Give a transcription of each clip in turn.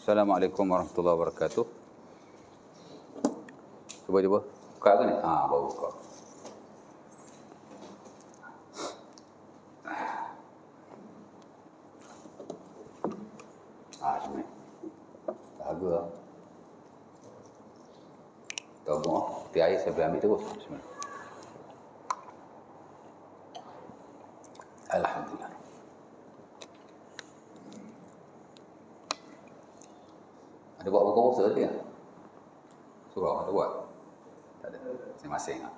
Assalamualaikum warahmatullahi wabarakatuh. Cuba. Buka ke ni? Baru buka. Sini. Dahaga lah. Tengok. Peti air saya boleh ambil terus. Bismillah. Alhamdulillah. Ada buat buka puasa tadi tak? Surau ada buat? Tak ada. Masing-masing lah.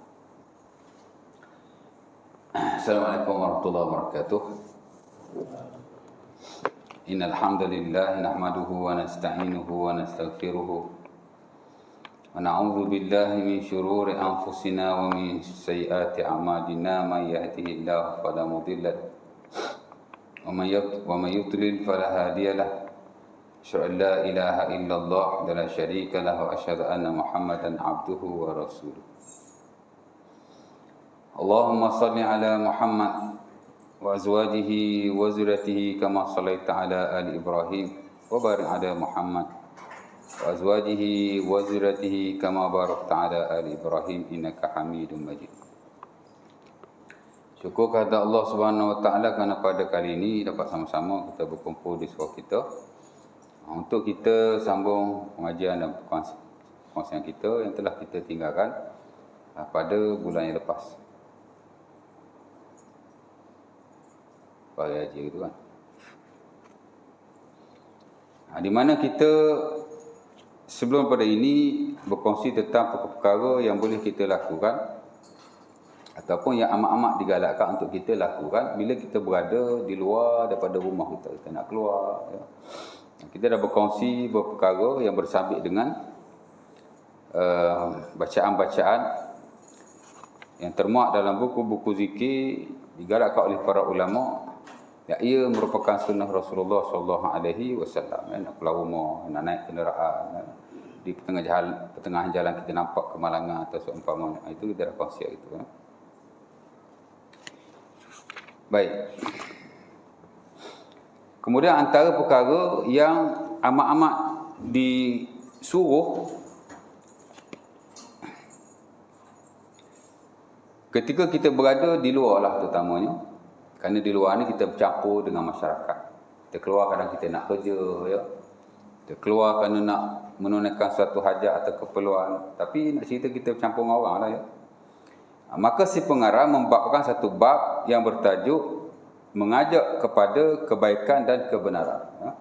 Assalamualaikum warahmatullahi wabarakatuh. Innal hamdalillah nahmaduhu wa nasta'inuhu wa nastaghfiruhu wa na'udzu billahi min shururi anfusina wa min sayyiati a'malina may yahdihillahu fala mudilla lahu wa may yudlil fala hadiya lahu. Asyhadu an la ilaha illallah wa la syarika lahu wa asyhadu anna Muhammadan abduhu wa rasuluh. Allahumma salli ala Muhammad wa azwajihi wa zurriyyatihi kama shallaita ala ali Ibrahim wa barik ala Muhammad wa azwajihi wa zurriyyatihi kama barakta ala ali Ibrahim innaka Hamidum Majid. Syukur kepada Allah Subhanahu wa taala kerana pada kali ini dapat sama-sama kita berkumpul di surau kita untuk kita sambung pengajian dan perkongsian kita yang telah kita tinggalkan pada bulan yang lepas. Pada haji gitu kan. Di mana kita sebelum pada ini berkongsi tentang perkara-perkara yang boleh kita lakukan ataupun yang amat-amat digalakkan untuk kita lakukan bila kita berada di luar daripada rumah kita. Kita nak keluar. Ya. Kita dah berkongsi beberapa perkara yang bersabit dengan bacaan-bacaan yang termuat dalam buku-buku zikir digalakkan oleh para ulama. Ya, ia merupakan sunnah Rasulullah SAW. Nak keluar rumah, nak naik kenderaan, di pertengahan jalan kita nampak kemalangan atau seumpama itu kita dah kongsi itu. Ya. Baik. Kemudian antara perkara yang amat-amat disuruh ketika kita berada di luar lah terutamanya. Kerana di luar ni kita bercampur dengan masyarakat. Kita keluar kadang kita nak kerja, ya. Kita keluar kerana nak menunaikan suatu hajat atau keperluan. Tapi nak cerita kita bercampur dengan orang lah, ya. Maka si pengarang membawakan satu bab yang bertajuk mengajak kepada kebaikan dan kebenaran. Ya.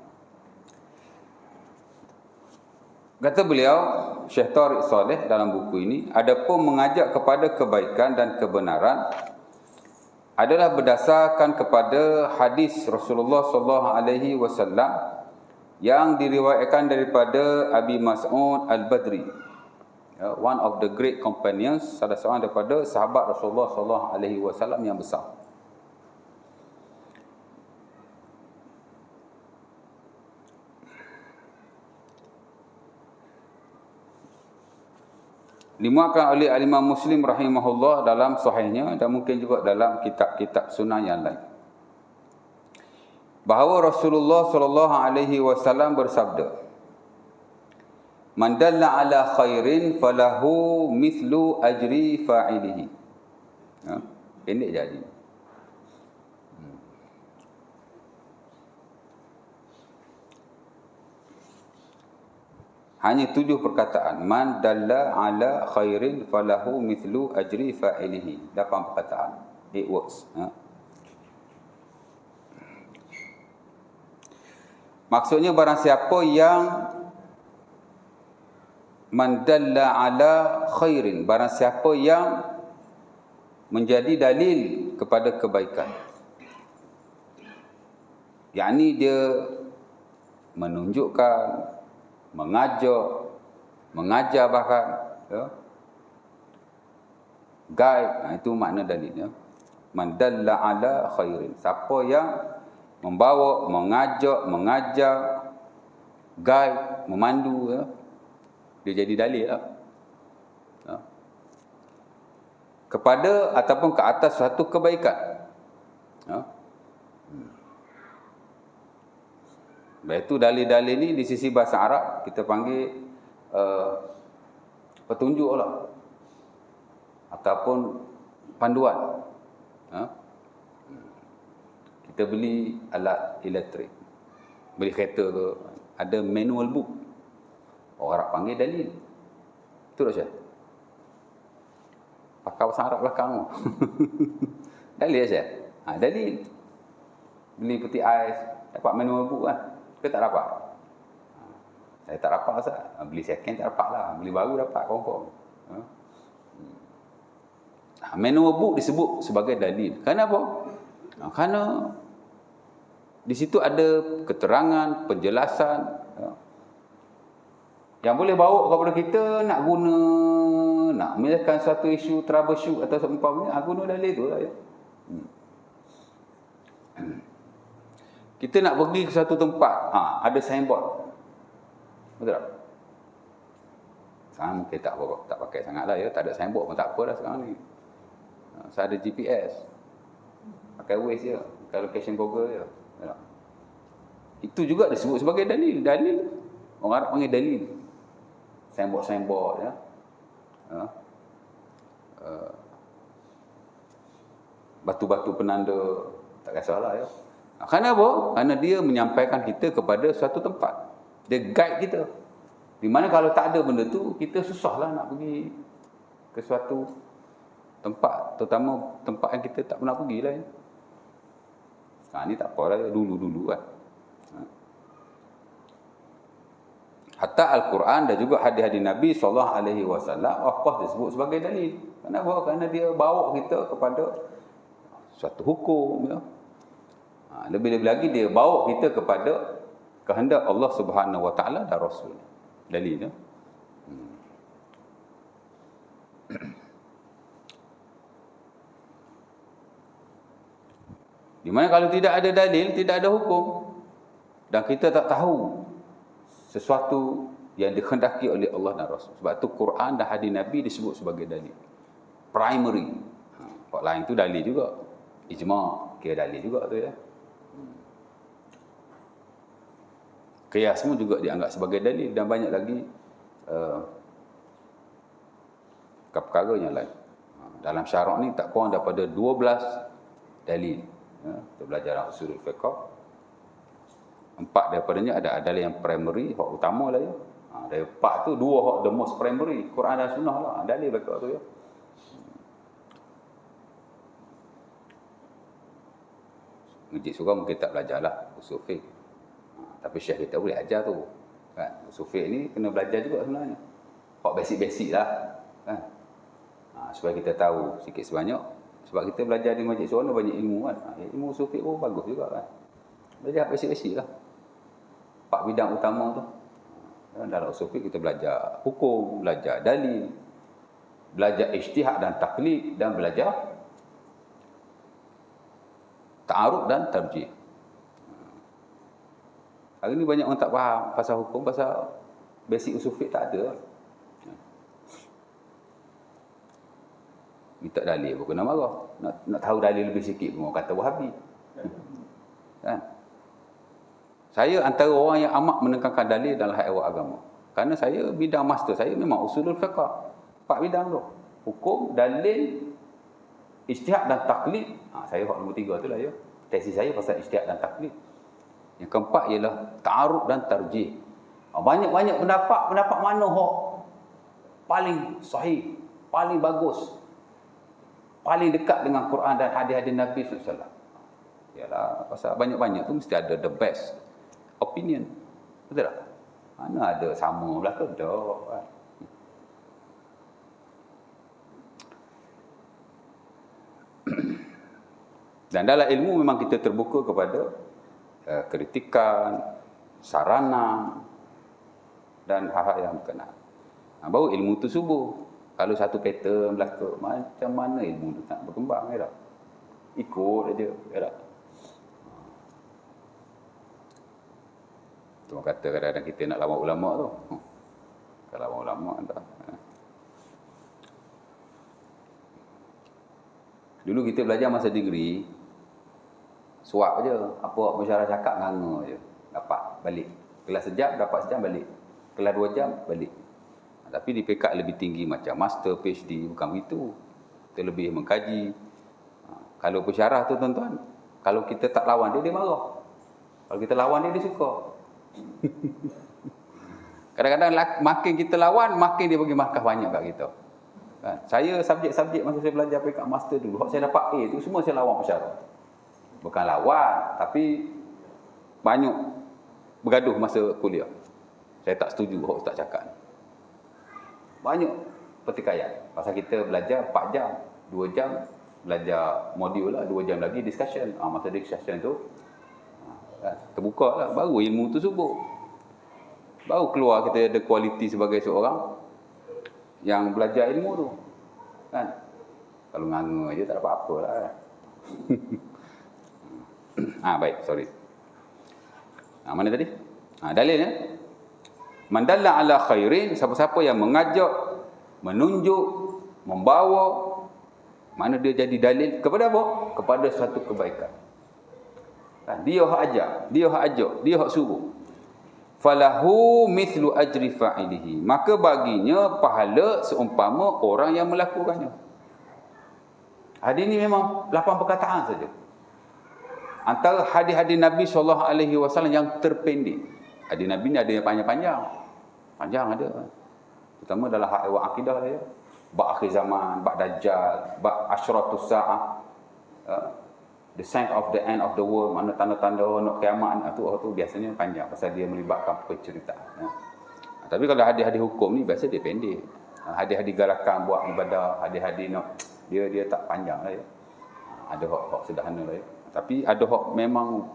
Kata beliau, Syekh Tariq Saleh dalam buku ini, adapun mengajak kepada kebaikan dan kebenaran adalah berdasarkan kepada hadis Rasulullah SAW yang diriwayatkan daripada Abi Mas'ud Al-Badri, one of the great companions, salah seorang daripada sahabat Rasulullah SAW yang besar. Dimuatkan oleh Al-Imam Muslim rahimahullah dalam sahihnya dan mungkin juga dalam kitab-kitab sunnah yang lain. Bahawa Rasulullah SAW bersabda, "Man dalla ala khairin falahu mithlu ajri fa'ilihi." Ya, pendek jadi. Hanya 7 perkataan. Man dalla ala khairin falahu mithlu ajri fa'ilihi. 8 perkataan. 8 words. Ha? Maksudnya barang siapa yang man dalla ala khairin, barang siapa yang menjadi dalil kepada kebaikan. Yakni dia menunjukkan, mengajak, mengajar bahkan, ya. Guide, itu makna dalilnya. Man dalla ala khairin, siapa yang membawa, mengajak, mengajar, guide, memandu, ya, dia jadi dalil lah. Ya. Kepada ataupun ke atas satu kebaikan. Ya. Lepas itu dalil-dalil ni di sisi bahasa Arab kita panggil petunjuk lah ataupun panduan. Kita beli alat elektrik, beli kereta ke, ada manual book. Orang Arab panggil dalil. Betul tak Syekh? Pakai bahasa Arab belakang tu. Dalil Syekh? Dalil. Beli peti ais, dapat manual book kan? Ke tak dapat? Saya tak dapat Ustaz. Beli second tak dapat lah. Beli baru dapat confirm. Manual book disebut sebagai dalil. Kenapa? Kerana di situ ada keterangan, penjelasan yang boleh bawa kepada kita nak guna, nak menyelesaikan satu isu troubleshoot atau seumpamanya, guna dalil tu lah ya. Kita nak pergi ke satu tempat, ada signboard. Betul tak? Sekarang mungkin tak pakai sangat lah ya, tak ada signboard pun tak apa dah sekarang ni. Saya ada GPS. Pakai Waze je, pakai location Google je. Itu juga disebut sebagai dalil. Dalil, orang Arab panggil dalil. Signboard ya. Batu-batu penanda, tak kisahlah ya. Kerana apa? Kerana dia menyampaikan kita kepada suatu tempat. Dia guide kita. Di mana kalau tak ada benda tu, kita susahlah nak pergi ke suatu tempat, terutama tempat yang kita tak pernah pergi lah ya. Sekarang ni tak apalah ya, dulu-dulu kan. Hatta Al-Quran dan juga hadis-hadis Nabi SAW, of course disebut sebagai dalil. Kenapa? Kerana dia bawa kita kepada suatu hukum ya. Lebih-lebih lagi dia bawa kita kepada kehendak Allah Subhanahu Wa Taala dan Rasul. Dalil ya. Di mana kalau tidak ada dalil, tidak ada hukum, dan kita tak tahu sesuatu yang dikehendaki oleh Allah dan Rasul. Sebab tu Quran dan hadis Nabi disebut sebagai dalil. Primary. Pak lain tu dalil juga. Ijma' kira dalil juga tu ya. Qiyas pun juga dianggap sebagai dalil, dan banyak lagi perkara yang lain. Dalam syarak ni tak kurang daripada 12 dalil. Kita belajar usul fiqh. 4 daripadanya ada dalil yang primary, hak utama lah ya. Dari 4 tu 2 hak the most primary, Quran dan sunnah lah. Dalil belakang tu ya. Majlis surah mungkin tak belajar lah usul fiqh. Tapi syekh kita boleh ajar tu. Kan? Usul fiqh ni kena belajar juga sebenarnya. Hak basic-basic lah. Kan? Supaya kita tahu sikit sebanyak. Sebab kita belajar di majlis surah banyak ilmu kan. Ilmu usul fiqh pun bagus juga kan. Belajar basic-basic lah. 4 bidang utama tu. Dalam usul fiqh kita belajar hukum, belajar dalil, belajar ijtihad dan taklid, dan belajar ta'arud dan tarjih. Hari ni banyak orang tak faham pasal hukum, pasal basic usul fiqh tak ada. Minta dalil pun kena marah. Nak tahu dalil lebih sikit pun orang kata Wahabi. Kan? Saya antara orang yang amat menekankan dalil dalam hal awal agama. Kerana saya bidang master saya memang usulul fiqh. 4 bidang tu. Hukum, dalil, ijtihad dan taklid. Saya hak nombor 3 tu lah ya. Tesis saya pasal ijtihad dan taklid. Yang keempat ialah ta'arud dan tarjih. Banyak-banyak pendapat mana hak paling sahih, paling bagus, paling dekat dengan Quran dan hadis-hadis Nabi SAW. Yalah, pasal banyak-banyak tu mesti ada the best opinion. Betul tak? Mana ada sama belakang dah. Dan dalam ilmu memang kita terbuka kepada kritikan, sarana dan hal-hal yang berkenaan. Baru ilmu tu subuh. Kalau satu pattern belaka, macam mana ilmu tu tak berkembang ya tak? Ikut aja ya tak? Tu orang kata kadang-kadang kita nak lawan ulama tu. Kalau lawan ulama tak. Dulu kita belajar masa degree, suap je. Apa masyarakat cakap nganga je. Dapat. balik. Kelas sejam, dapat sejam, balik. Kelas 2 jam, balik. Tapi di peringkat lebih tinggi macam master, PhD, bukan begitu. Kita lebih mengkaji. Kalau pensyarah tu tuan-tuan, kalau kita tak lawan dia, dia marah. Kalau kita lawan dia, dia suka. Kadang-kadang makin kita lawan, makin dia bagi markah banyak kat kita. Kan? Saya subjek-subjek masa saya belajar peringkat master dulu, hak saya dapat A tu semua saya lawan pensyarah. Bukan lawan, tapi banyak bergaduh masa kuliah. Saya tak setuju hak ustaz cakap. Banyak pertikaian. Pasal kita belajar 4 jam, 2 jam belajar modul lah, 2 jam lagi discussion. Masa discussion tu terbuka lah, baru ilmu tu subur. Baru keluar kita ada kualiti sebagai seorang yang belajar ilmu tu. Kan? Kalau nganga je tak ada apa-apa lah. Baik, sorry. Mana tadi? Dalilnya. Man dalla ala khairin, siapa-siapa yang mengajak, menunjuk, membawa, mana dia jadi dalil kepada apa? Kepada satu kebaikan. Dia hak ajak, dia hak suruh. Falahu mithlu ajri fa'ilihi, maka baginya pahala seumpama orang yang melakukannya. Hadis ni memang 8 perkataan saja. Antara hadis-hadis Nabi SAW yang terpendek. Hadis Nabi ni ada yang panjang-panjang. Panjang ada. Terutama dalam hak akidah dia. Bab akhir zaman, bab dajjal, bab asyratus sa'ah. The sign of the end of the world, mana tanda-tanda nak kiamat tu biasanya panjang pasal dia melibatkan penceritaan. Tapi kalau hadis-hadis hukum ni biasa dia pendek. Hadis-hadis gerakan buat ibadah, hadis-hadis nak dia tak panjang lah ya. Ada hak sederhana lah ya. Tapi ada hak memang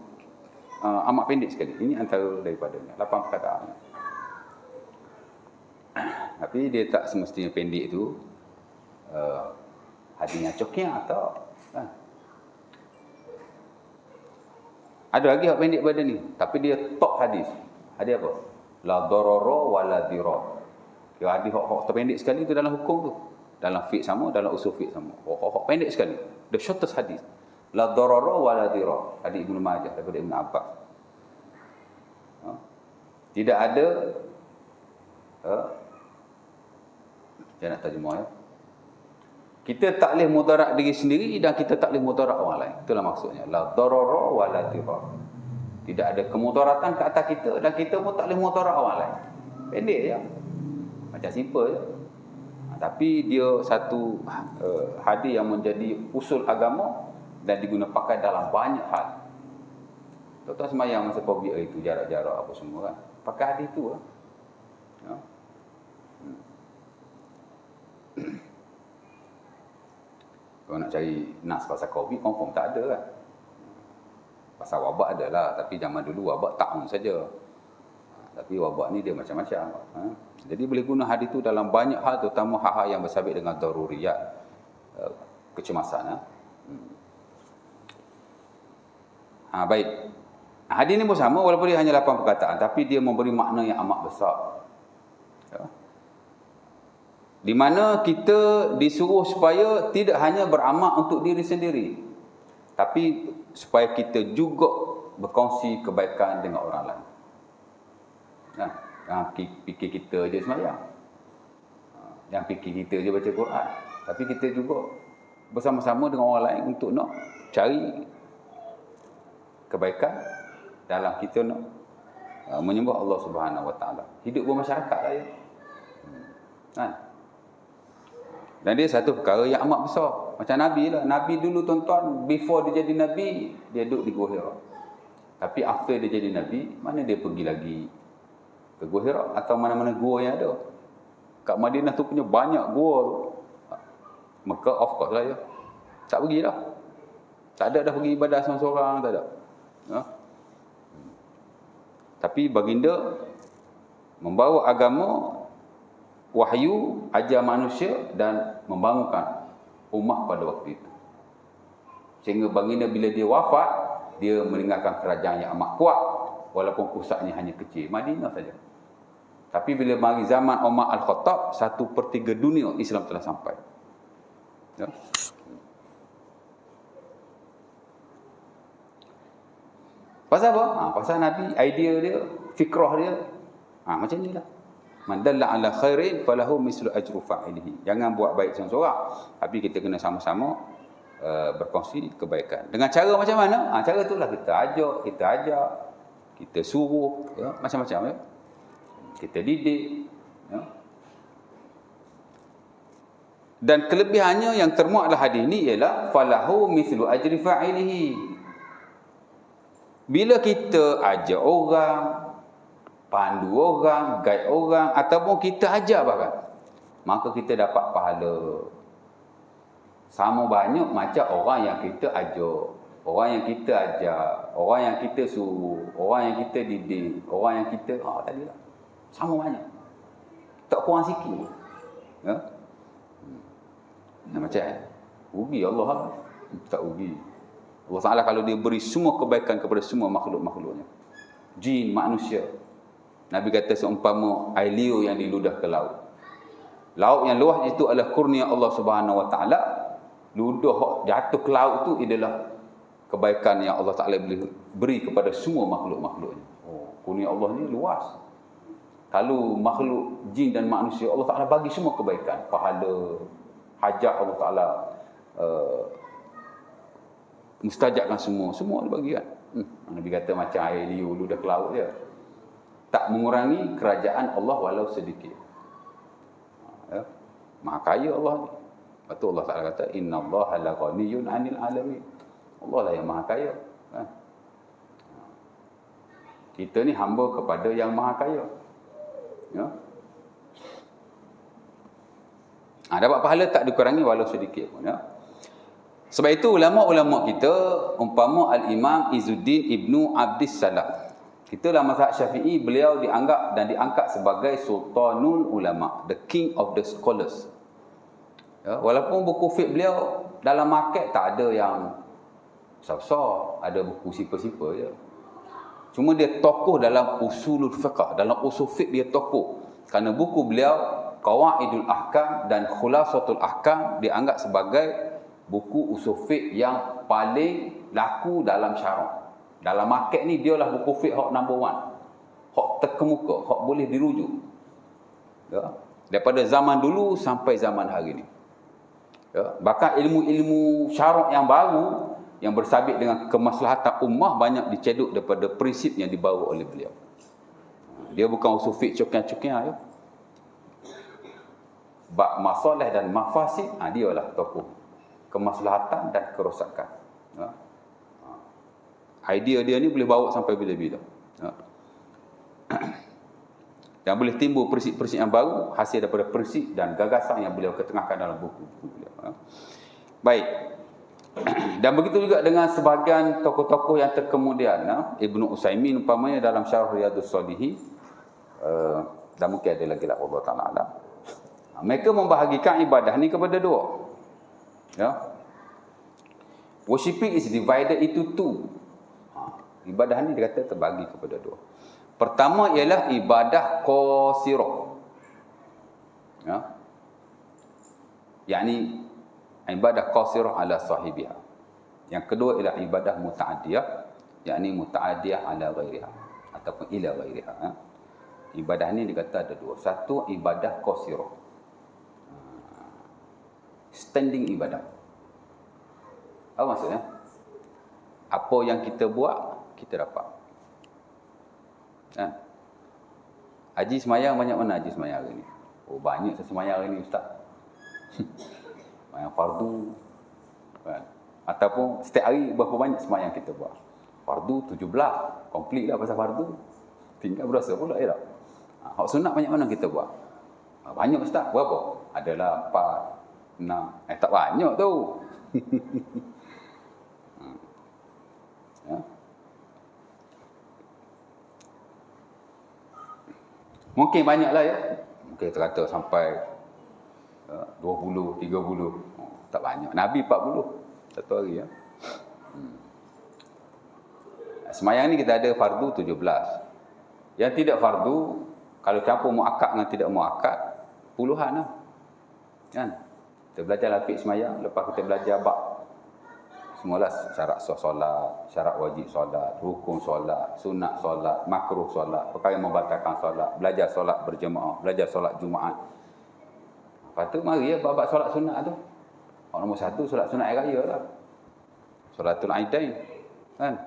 amat pendek sekali. Ini antara daripadanya 8 perkataan. Tapi dia tak semestinya pendek tu hadisnya cokian atau ada lagi hak pendek pada ni, tapi dia top hadis. Hadis apa? La darara wa la dirar. Dia hadis hak terpendek sekali tu dalam hukum tu. Dalam fiqh sama, dalam usul fiqh sama. Hak pendek sekali. The shortest hadis. La darara wa la dirar. Hadis Ibnu Majah daripada Ibn Abbas. Tidak ada saya nak terjemah ya. Kita tak boleh mudarat diri sendiri dan kita tak boleh mudarat orang lain. Itulah maksudnya. La darara wa la dirar. Tidak ada kemudaratan ke atas kita dan kita pun tak boleh mudarat orang lain. Pendek je. Macam simple je. Tapi dia satu hadis yang menjadi usul agama dan diguna pakai dalam banyak hal. Tuan-tuan semayang masa COVID itu jarak-jarak apa semua kan. Pakai hadis tu lah. Ya. Kalau nak cari nas pasal COVID, confirm tak ada kan. Pasal wabak ada lah, tapi zaman dulu wabak ta'un saja. Tapi wabak ni dia macam-macam. Jadi boleh guna hadis tu dalam banyak hal, terutama hal-hal yang bersabit dengan daruriyat, kecemasan. Baik. Hadis ni pun sama, walaupun dia hanya 8 perkataan, tapi dia memberi makna yang amat besar. Di mana kita disuruh supaya tidak hanya beramal untuk diri sendiri, tapi supaya kita juga berkongsi kebaikan dengan orang lain. Jangan fikir kita je semayang, jangan fikir kita je baca Quran, tapi kita juga bersama-sama dengan orang lain untuk nak cari kebaikan dalam kita nak menyembah Allah Subhanahu Wa Taala. Hidup bermasyarakat lah ya. Dan dia satu perkara yang amat besar. Macam Nabi lah. Nabi dulu tuan-tuan, before dia jadi Nabi, dia duduk di Gua Hira. Tapi after dia jadi Nabi, mana dia pergi lagi ke Gua Hira? Atau mana-mana gua yang ada. Kat Madinah tu punya banyak gua tu. Mekah of course lah ya. Tak pergi dah. Tak ada dah pergi ibadah seorang-seorang, tak ada. Tapi baginda membawa agama, wahyu, ajar manusia dan membangunkan umat pada waktu itu. Sehingga baginda bila dia wafat, dia meninggalkan kerajaan yang amat kuat walaupun pusatnya hanya kecil, Madinah saja. Tapi bila mari zaman Umar Al-Khattab, 1/3 dunia Islam telah sampai. Ya. Pasal apa? Pasal Nabi, idea dia, fikrah dia. Macam ni lah. Man dalla ala khairin falahu mislu ajru fa'ilihi. Jangan buat baik seorang-seorang, tapi kita kena sama-sama berkongsi kebaikan. Dengan cara macam mana? Cara itulah kita ajak, kita suruh, ya, macam-macam, ya. Kita didik, ya. Dan kelebihannya yang termuat dalam hadis ni ialah falahu mislu ajri fa'ilihi. Bila kita ajak orang, pandu orang, guide orang, ataupun kita ajak bahkan, maka kita dapat pahala sama banyak macam orang yang kita ajak, orang yang kita ajak, orang yang kita suruh, orang yang kita didik, orang yang kita tadi lah, sama banyak, tak kurang sikit, ya. Macam rugi Allah, tak rugi Allah Ta'ala kalau dia beri semua kebaikan kepada semua makhluk-makhluknya, jin, manusia. Nabi kata seumpama air liur yang diludah ke laut. Laut yang luas itu adalah kurnia Allah Subhanahu Wa Ta'ala. Ludah jatuh ke laut itu adalah kebaikan yang Allah Ta'ala beri kepada semua makhluk-makhluknya. Kurnia Allah ni luas. Kalau makhluk jin dan manusia, Allah Ta'ala bagi semua kebaikan, pahala, hajat Allah Ta'ala mustajabkan semua bagi kan. Nabi kata macam air liur ludah ke laut dia, tak mengurangi kerajaan Allah walau sedikit. Ya. Maha kaya Allah ni. Lepas tu Allah Ta'ala kata innallaha la ghaniyyun 'anil 'alamin. Allah lah yang maha kaya, kan? Kita ni hamba kepada yang maha kaya, ya. Dapat pahala tak dikurangi walau sedikit pun, ya. Sebab itu ulama-ulama kita, umpama Al-Imam Izzuddin Ibnu Abdis Salam, kita dalam mazhab Syafi'i, beliau dianggap dan diangkat sebagai Sultanul Ulama, the king of the scholars. Ya, walaupun buku fiqh beliau dalam market tak ada yang besar-besar, ada buku simple-simple je. Cuma dia tokoh dalam usulul fiqh, dalam usul fiqh dia tokoh. Kerana buku beliau Qawaidul Ahkam dan Khulasatul Ahkam dianggap sebagai buku usul fiqh yang paling laku dalam syarak. Dalam market ni dialah buku fiqh hak number one, hak terkemuka, hak boleh dirujuk, ya, daripada zaman dulu sampai zaman hari ni, ya. Bahkan ilmu-ilmu syarak yang baru yang bersabit dengan kemaslahatan ummah banyak dicedok daripada prinsip yang dibawa oleh beliau. Dia bukan usul fiqh cokian-cokian, ya. Bab masalah dan mafasid, dialah tokoh kemaslahatan dan kerosakan, ya. Idea dia ni boleh bawa sampai bila-bila, ya. Dan boleh timbul prinsip-prinsip yang baru hasil daripada prinsip dan gagasan yang beliau ketengahkan dalam buku-buku beliau, ya. Baik. Dan begitu juga dengan sebahagian tokoh-tokoh yang terkemudian, ya. Ibnu Utsaimin umpamanya dalam Syarah Riyadhus Shalihin, dan mungkin ada lagi lah, Allah Ta'ala alam. Mereka membahagikan ibadah ni kepada dua, ya. Worshipping is divided into two. Ibadah ni dia kata terbagi kepada dua. Pertama ialah ibadah qasirah, ya, yakni ibadah qasirah ala sahibiha. Yang kedua ialah ibadah muta'addiyah, yakni muta'addiyah ala ghairiha ataupun ila ghairiha, ya. Ibadah ni dia kata ada dua. Satu ibadah qasirah, standing ibadah. Apa maksudnya? Apa yang kita buat, kita dapat. Kan? Haji semayang banyak mana haji semayang hari ni? Banyak saya semayang hari ni, Ustaz. Semayang fardu, kan? Ataupun setiap hari berapa banyak semayang kita buat? Fardu 17, komplit dah pasal fardu. Tinggal berasa pula, ya tak? Hak sunat banyak mana kita buat? Banyak, Ustaz. Berapa? Adalah 4, 6. Tak banyak tu. Ya. Mungkin banyaklah, ya. Mungkin terkata sampai 20, 30. Tak banyak. Nabi 40 satu hari, ya. Semayang ni kita ada fardu 17. Yang tidak fardu, kalau campur muakkad dengan tidak muakkad, puluhan lah, kan. Kita belajar lafik semayang, lepas kita belajar bab Semualah syarat sah solat, syarat wajib solat, rukun solat, sunat solat, makruh solat, perkara yang membatalkan solat, belajar solat berjemaah, belajar solat Jumaat. Lepas tu mari ya bab solat sunat tu. Nombor satu solat sunat hari raya lah. Solatul Aidain. Kan?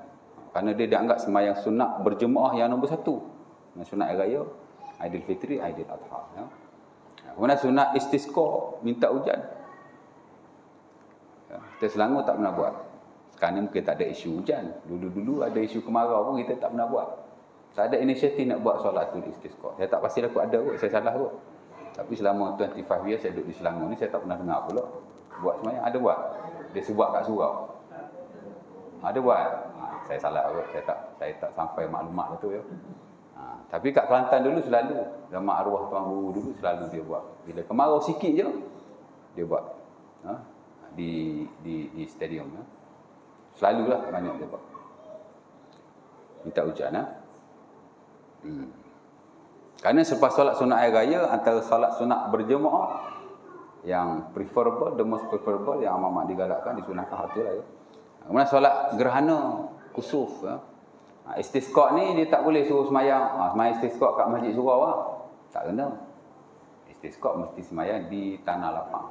Kerana dia dianggap sembahyang sunat berjemaah yang nombor satu. Sunat hari raya, Aidilfitri, Aidil Adha. Ya. Kemudian sunat istisqa, minta hujan. Ya. Kita Selangor tak pernah buat. Sekarang ni mungkin tak ada isu hujan. Dulu-dulu ada isu kemarau pun kita tak pernah buat. Tak ada inisiatif nak buat solatul istisqa. Saya tak pastilah aku ada kot, saya salah kot. Tapi selama 25 years saya duduk di Selangor ni, saya tak pernah dengar pula. Buat semuanya, ada buat. Dia sebut kat surau. Ada buat. Saya salah kot, saya tak sampai maklumat tu ya. Tapi kat Kelantan dulu selalu, zaman arwah Tuan Guru dulu selalu dia buat. Bila kemarau sikit je, dia buat. Di stadium. Selalulah banyak dia buat. Minta hujan. Kerana selepas solat sunat hari raya, antara solat sunat berjemaah yang preferable, the most preferable, yang amat digalakkan, disunahkan hati lah ya. Kemudian solat gerhana, kusuf. Istisqa ni dia tak boleh suruh semayang. Semayang istisqa kat masjid surau lah. Tak kena. Istisqa mesti semayang di tanah lapang.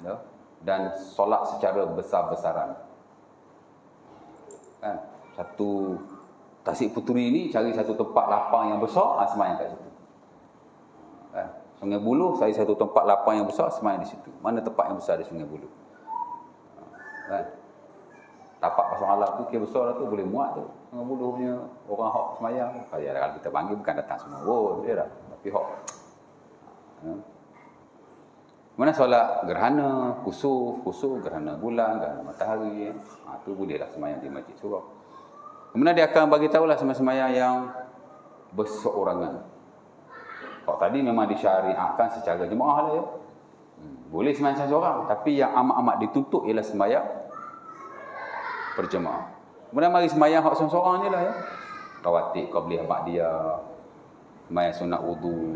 Ya? Dan solat secara besar-besaran. Kan? Satu Tasik Puteri ni cari satu tempat lapang yang besar, semayang kat situ. Kan? Sungai Buloh cari satu tempat lapang yang besar, semayang di situ. Mana tempat yang besar di Sungai Buloh? Kan? Tapak pasang alam tu kira besar lah tu, boleh muat tu. Sungai Buloh punya orang hok semayang. Kalau kita panggil bukan datang semua pun, dia dah. Tapi hok. Mana solat gerhana, kusuf, gerhana bulan, gerhana matahari. Tu bolehlah semayang di masjid surau. Kemudian dia akan bagi tahulah semayang yang berseorangan. Kalau tadi memang disyariatkan secara jemaah lah ya. Boleh semayang seorang, tapi yang amat-amat dituntut ialah semayang berjemaah. Kemudian mari semayang hak seorang-seorang je lah ya. Rawatib, qabliyah, ba'diyah, semayang sunat wudu.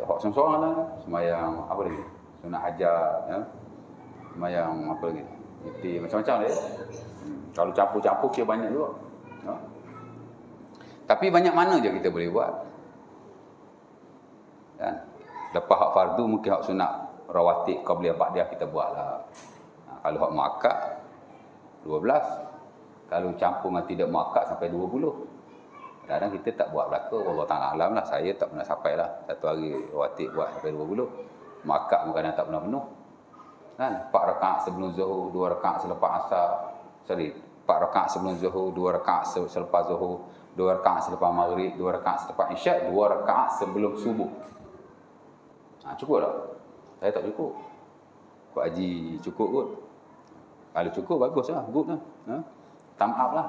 Hak seorang-seorang lah. Semayang apa lagi? Sunat hajat ya. Semayang apa lagi? Itu macam-macam lah ya. Kalau campur-campur kira banyak juga. Ya. Tapi banyak mana je kita boleh buat. Kan? Lepas hak fardu mungkin hak sunat rawatib, qabliyah, ba'diyah kita buatlah. Kalau hak muakkad 12. Kalau campur dengan tidak muakkad sampai 20. Kadang-kadang kita tak buat belaka. Allah Ta'ala alam lah. Saya tak pernah sampai lah. Satu hari rawatib buat sampai 20. Muakkad kadang-kadang tak pernah penuh. Kan? 4 rakaat sebelum zuhur, 2 rakaat selepas asar. 4 rakaat sebelum zuhur, 2 rakaat selepas zuhur, 2 rakaat selepas maghrib, 2 rakaat selepas isyak, 2 rakaat sebelum subuh. Cukup tak? Saya tak cukup. Kok Haji cukup kot. Kalau cukup bagus lah, good lah. Thumb up lah.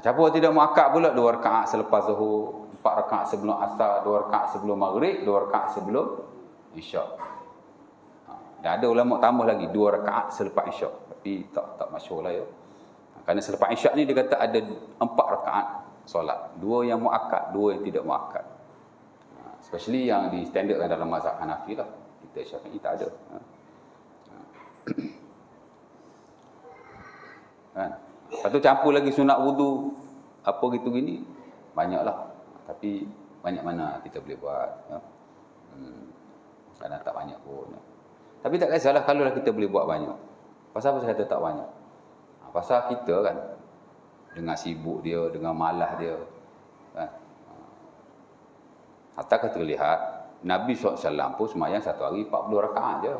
Siapa tidak muakkad pula 2 rakaat selepas zuhur, 4 rakaat sebelum asar, 2 rakaat sebelum maghrib, 2 rakaat sebelum isyak. Dan ada ulama tambah lagi 2 rakaat selepas isyak. Tapi tak masyhur lah ya. Kerana selepas isyak ni dia kata ada 4 rakaat solat. 2 yang muakkad, 2 yang tidak muakkad. Especially yang di standardkan dalam mazhab Hanafi lah. Kita Syafi'i tak ada. Kan? Lepas tu campur lagi sunat wudu, apa gitu gini, banyaklah. Tapi banyak mana kita boleh buat. Ya? Kadang tak banyak pun. Ya? Tapi tak kisahlah kalau kita boleh buat banyak. Pasal apa saya kata tak banyak? Pasal kita kan, dengan sibuk dia, dengan malas dia. Kan? Hatta kita lihat, Nabi SAW pun semayang satu hari 40 rakaat je.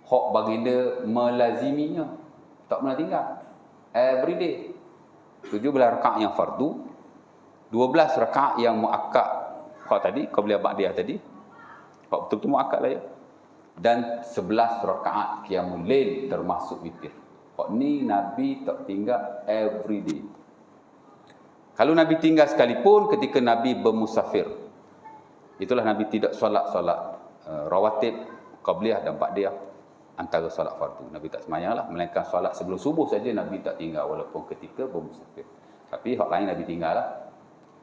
Hak baginda melaziminya. Tak pernah tinggal. Every day. 17 rakaat yang fardu. 12 rakaat yang muakkad. Hak tadi, qabliyah ba'diyah tadi. Hak betul-betul muakkad lah ya. Dan 11 rakaat qiyamul lail termasuk witir. Hak ni Nabi tak tinggal every day. Kalau Nabi tinggal sekalipun ketika Nabi bermusafir. Itulah Nabi tidak solat-solat rawatib, qabliyah dan ba'diyah antara solat fardu. Nabi tak semayang lah. Melainkan solat sebelum subuh saja Nabi tak tinggal walaupun ketika bermusafir. Tapi hak lain Nabi tinggal lah.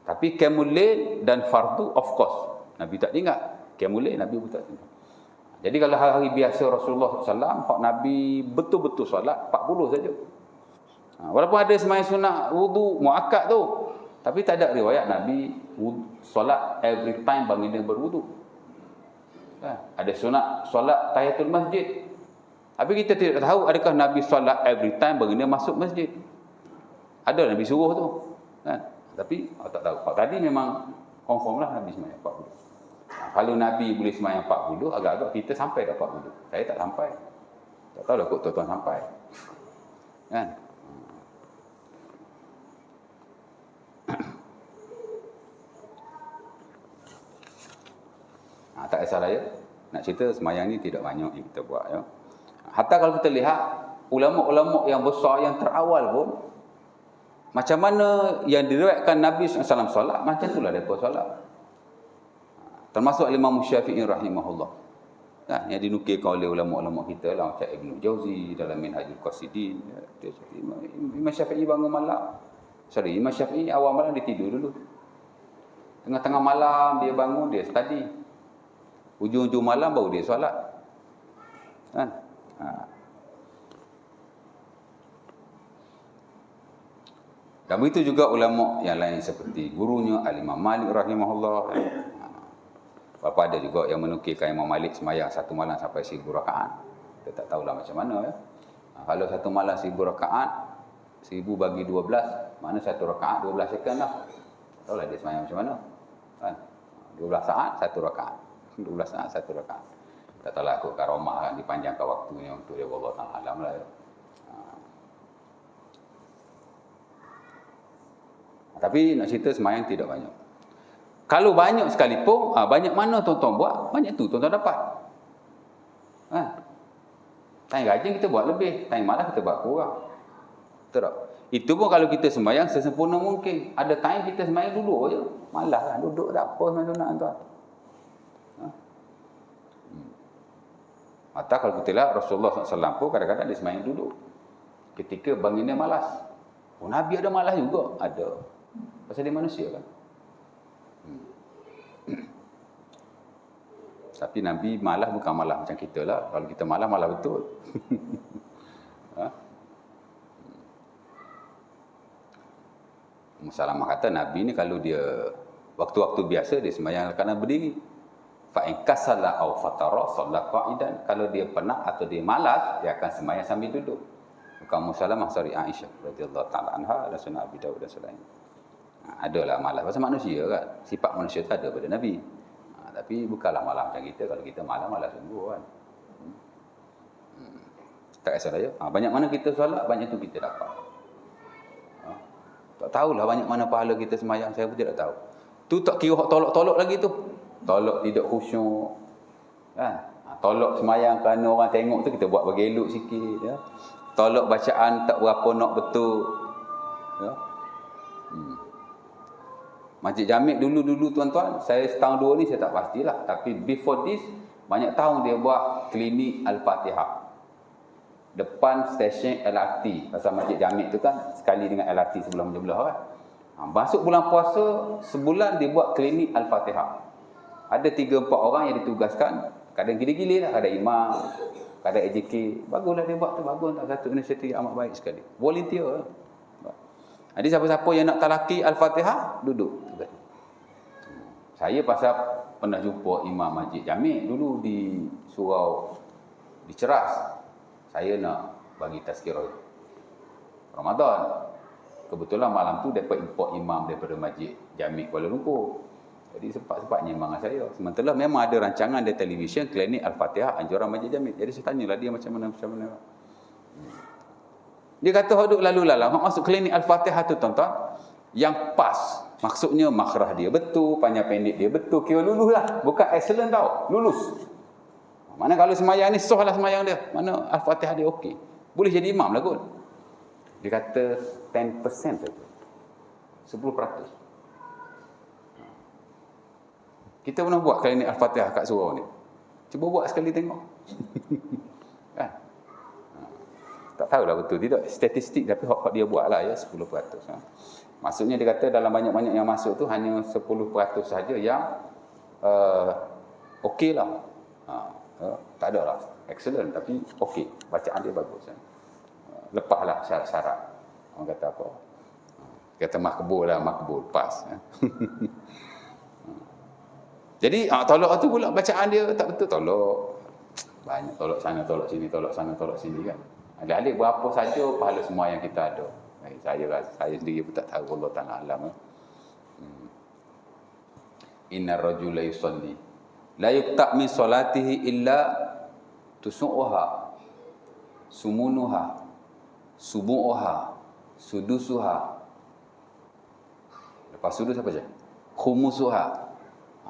Tapi qiyamul lail dan fardu of course Nabi tak tinggal. Qiyamul lail Nabi pun tak tinggal. Jadi kalau hari-hari biasa Rasulullah SAW, hak Nabi betul-betul solat 40 saja. Walaupun ada sembahyang sunat wudu muakkad tu, tapi tak ada riwayat Nabi solat every time baginda berwudu. Ada sunat solat tahiyatul masjid. Tapi kita tidak tahu adakah Nabi solat every time baginda masuk masjid. Ada Nabi suruh tu. Kan? Tapi tak tahu. Kalau tadi memang confirm lah Nabi sembahyang 40. Kalau Nabi boleh sembahyang 40, agak-agak kita sampai dah 40. Saya tak sampai. Tak tahu lah kok tuan-tuan sampai. Kan? Tak kisahlah ya. Nak cerita sembahyang ni tidak banyak yang kita buat ya. Hatta kalau kita lihat ulama-ulama yang besar yang terawal pun, macam mana yang diriwayatkan Nabi SAW solat, macam itulah mereka solat. Termasuk Imam Syafi'i rahimahullah. Yang dinukilkan oleh ulama-ulama kita lah, macam Ibnu Jauzi dalam Minhajul Qasidin. Imam Syafi'i bangun malam. Imam Syafi'i awal malam dia tidur dulu. Tengah-tengah malam dia bangun, dia study. Ujung-ujung malam baru dia solat. Kan? Dan begitu juga ulama yang lain seperti gurunya Al-Imam Malik rahimahullah. Bapa ada juga yang menukilkan Imam Malik sembahyang satu malam sampai 1000 rakaat. Kita tak tahulah macam mana ya. Kalau satu malam 1000 rakaat, 1000 bagi 12, mana satu rakaat 12 second lah. Tak tahulah dia sembahyang macam mana. Kan? 12 saat satu rakaat. 12 saat satu rakaat. Tak tahulah aku karomah kan dipanjangkan waktunya untuk dia Allah Ta'ala alam lah ya. Tapi nak cerita sembahyang tidak banyak. Kalau banyak sekalipun, banyak mana tuan-tuan buat, banyak tu tuan-tuan dapat. Time rajin kita buat lebih, time malas kita buat kurang. Betul tak? Itu pun kalau kita sembahyang sesempurna mungkin. Ada time kita sembahyang duduk je. Malas lah, duduk tak apa sembahyang sunat tuan. Atau kalau kita lihat Rasulullah SAW pun kadang-kadang dia sembahyang duduk. Ketika baginda malas. Nabi ada malas juga? Ada. Pasal dia manusia kan. Tapi Nabi malas bukan malas macam kita lah. Kalau kita malas betul. Musalamah kata Nabi ni kalau dia waktu-waktu biasa dia sembahyang kerana berdiri. Fa in kasala aw fatara shalla qa'idan. Kalau dia penat atau dia malas, dia akan sembahyang sambil duduk. Bukan Musalamah, Aisyah radhiyallahu taala anha dan Sunan Abi Daud dan selain. Adalah malas pasal manusia kan. Sifat manusia tu ada pada Nabi. Tapi bukanlah malas macam kita. Kalau kita malas sungguh kan. Tak kisah saya. Banyak mana kita solat, banyak tu kita dapat. Tak tahulah banyak mana pahala kita sembahyang, saya pun tidak tahu. Tu tak kira tolok-tolok lagi tu. Tolok tidak khusyuk. Kan? Tolok sembahyang kerana orang tengok tu kita buat bagi elok sikit ya. Tolok bacaan tak berapa nak betul. Ya. Masjid Jamik dulu tuan-tuan, saya setahun dua ni saya tak pastilah, tapi before this banyak tahun dia buat klinik Al-Fatihah depan stesen LRT. Pasal Masjid Jamik tu kan sekali dengan LRT sebelah-belah kan. Masuk bulan puasa, sebulan dia buat klinik Al-Fatihah. Ada 3-4 orang yang ditugaskan, kadang gila-gila lah, ada imam, kadang AJK. Baguslah dia buat tu, bagus tak, satu inisiatif amat baik sekali. Volunteer lah. Jadi siapa-siapa yang nak talaki Al-Fatihah, duduk. Saya pasal pernah jumpa Imam Masjid Jamik dulu di surau di Ceras. Saya nak bagi tazkirah Ramadan. Kebetulan malam tu dapat import imam daripada Masjid Jamik Kuala Lumpur. Jadi sempat-sempatnya memang saya. Sementara memang ada rancangan di televisyen klinik Al-Fatihah anjuran Masjid Jamik. Jadi saya tanyalah dia macam mana. Dia kata duduk lalu-lalang masuk klinik Al-Fatihah tu tuan-tuan, yang pas. Maksudnya makhraj dia betul, panjang pendek dia betul, kira lulus lah. Bukan excellent tau, lulus. Mana kalau sembahyang ni sah lah sembahyang dia. Mana Al-Fatihah dia okey. Boleh jadi imam lah kot. Dia kata 10% saja. 10%. Kita pernah buat klinik Al-Fatihah kat surau ni. Cuba buat sekali tengok. Kan? Tak tahulah betul tidak statistik, tapi hak dia buat lah ya 10%. Maksudnya dia kata dalam banyak-banyak yang masuk tu hanya 10% saja yang okey lah. Tak ada lah excellent, tapi okey, bacaan dia bagus. Lepaslah syarat-syarat. Orang kata apa? Kata makbul lah, makbul, pas. Jadi tolak tu pula bacaan dia tak betul, tolak. Banyak tolak sana, tolak sini, tolak sana, tolak sini kan. Alih-alih berapa saja pahala semua yang kita ada. Saya sendiri pun tak tahu, Allah Ta'ala alam. Inna rajula yusalli la yuqta' min salatihi illa tusu'uha, sumunuha, subu'uha, sudusuha. Lepas sudus apa je? Khumusuha,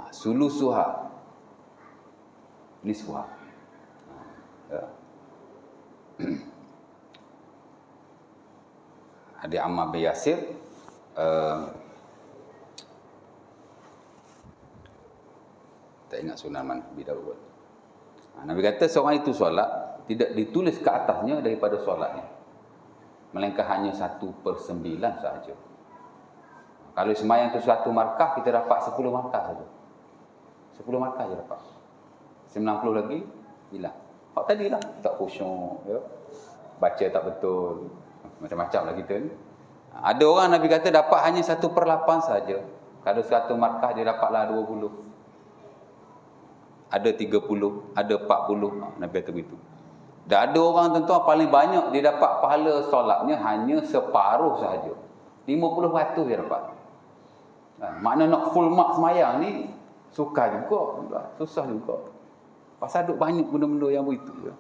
sulusuha, nisfuha. Hadis Ammar bin Yasir, tak ingat Sunan mana Abi Dawud. Nabi kata seorang itu solat tidak ditulis ke atasnya daripada solatnya, melainkan hanya 1/9 sahaja. Kalau sembahyang tu 1 markah, kita dapat 10 markah saja. 10 markah je dapat. 90 lagi hilang. Hak tadi lah, tak khusyuk, ya. Baca tak betul, macam-macam lah kita ni. Ada orang Nabi kata dapat hanya 1/8 saja. Kalau 1 markah dia dapatlah 20. Ada 30, ada 40. Nabi kata begitu. Dan ada orang tuan-tuan paling banyak dia dapat pahala solatnya hanya separuh sahaja. 50% dia dapat. Makna nak full mark semayang ni sukar juga, susah juga. Pasal ada banyak benda-benda yang begitu.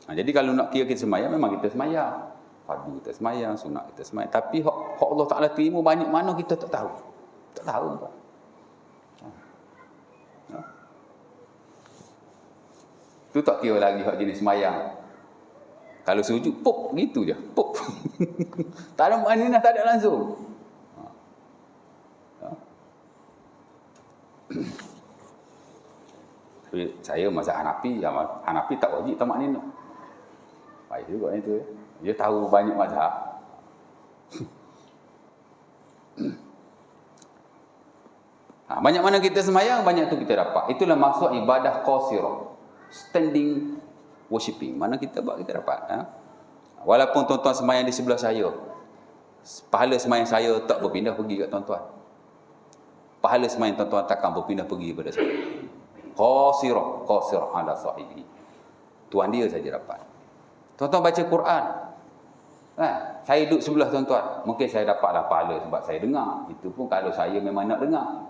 Jadi kalau nak kira kita semayang, memang kita semayang. Fardu kita semayang, sunat kita semayang. Tapi hak Allah Ta'ala terima banyak mana kita tak tahu. Tak tahu. Itu tak kira lagi hak jenis semayang. Kalau sujud, pop, gitu je. Pop. Tak ada maknanya, tak ada langsung. Saya mazhab Hanafi, Hanafi tak wajib tamak nina. Baik juga itu. Dia tahu banyak mazhab. Banyak mana kita semayang, banyak tu kita dapat. Itulah maksud ibadah qasirah, standing worshipping. Mana kita buat, kita dapat. Walaupun tuan-tuan semayang di sebelah saya, pahala semayang saya tak berpindah pergi kat tuan-tuan. Pahala semayang tuan-tuan takkan berpindah pergi kepada saya. Qasirah ala sahibi. Tuan dia saja dapat. Tuan-tuan baca Quran, saya duduk sebelah tuan-tuan, mungkin saya dapatlah pahala sebab saya dengar. Itu pun kalau saya memang nak dengar.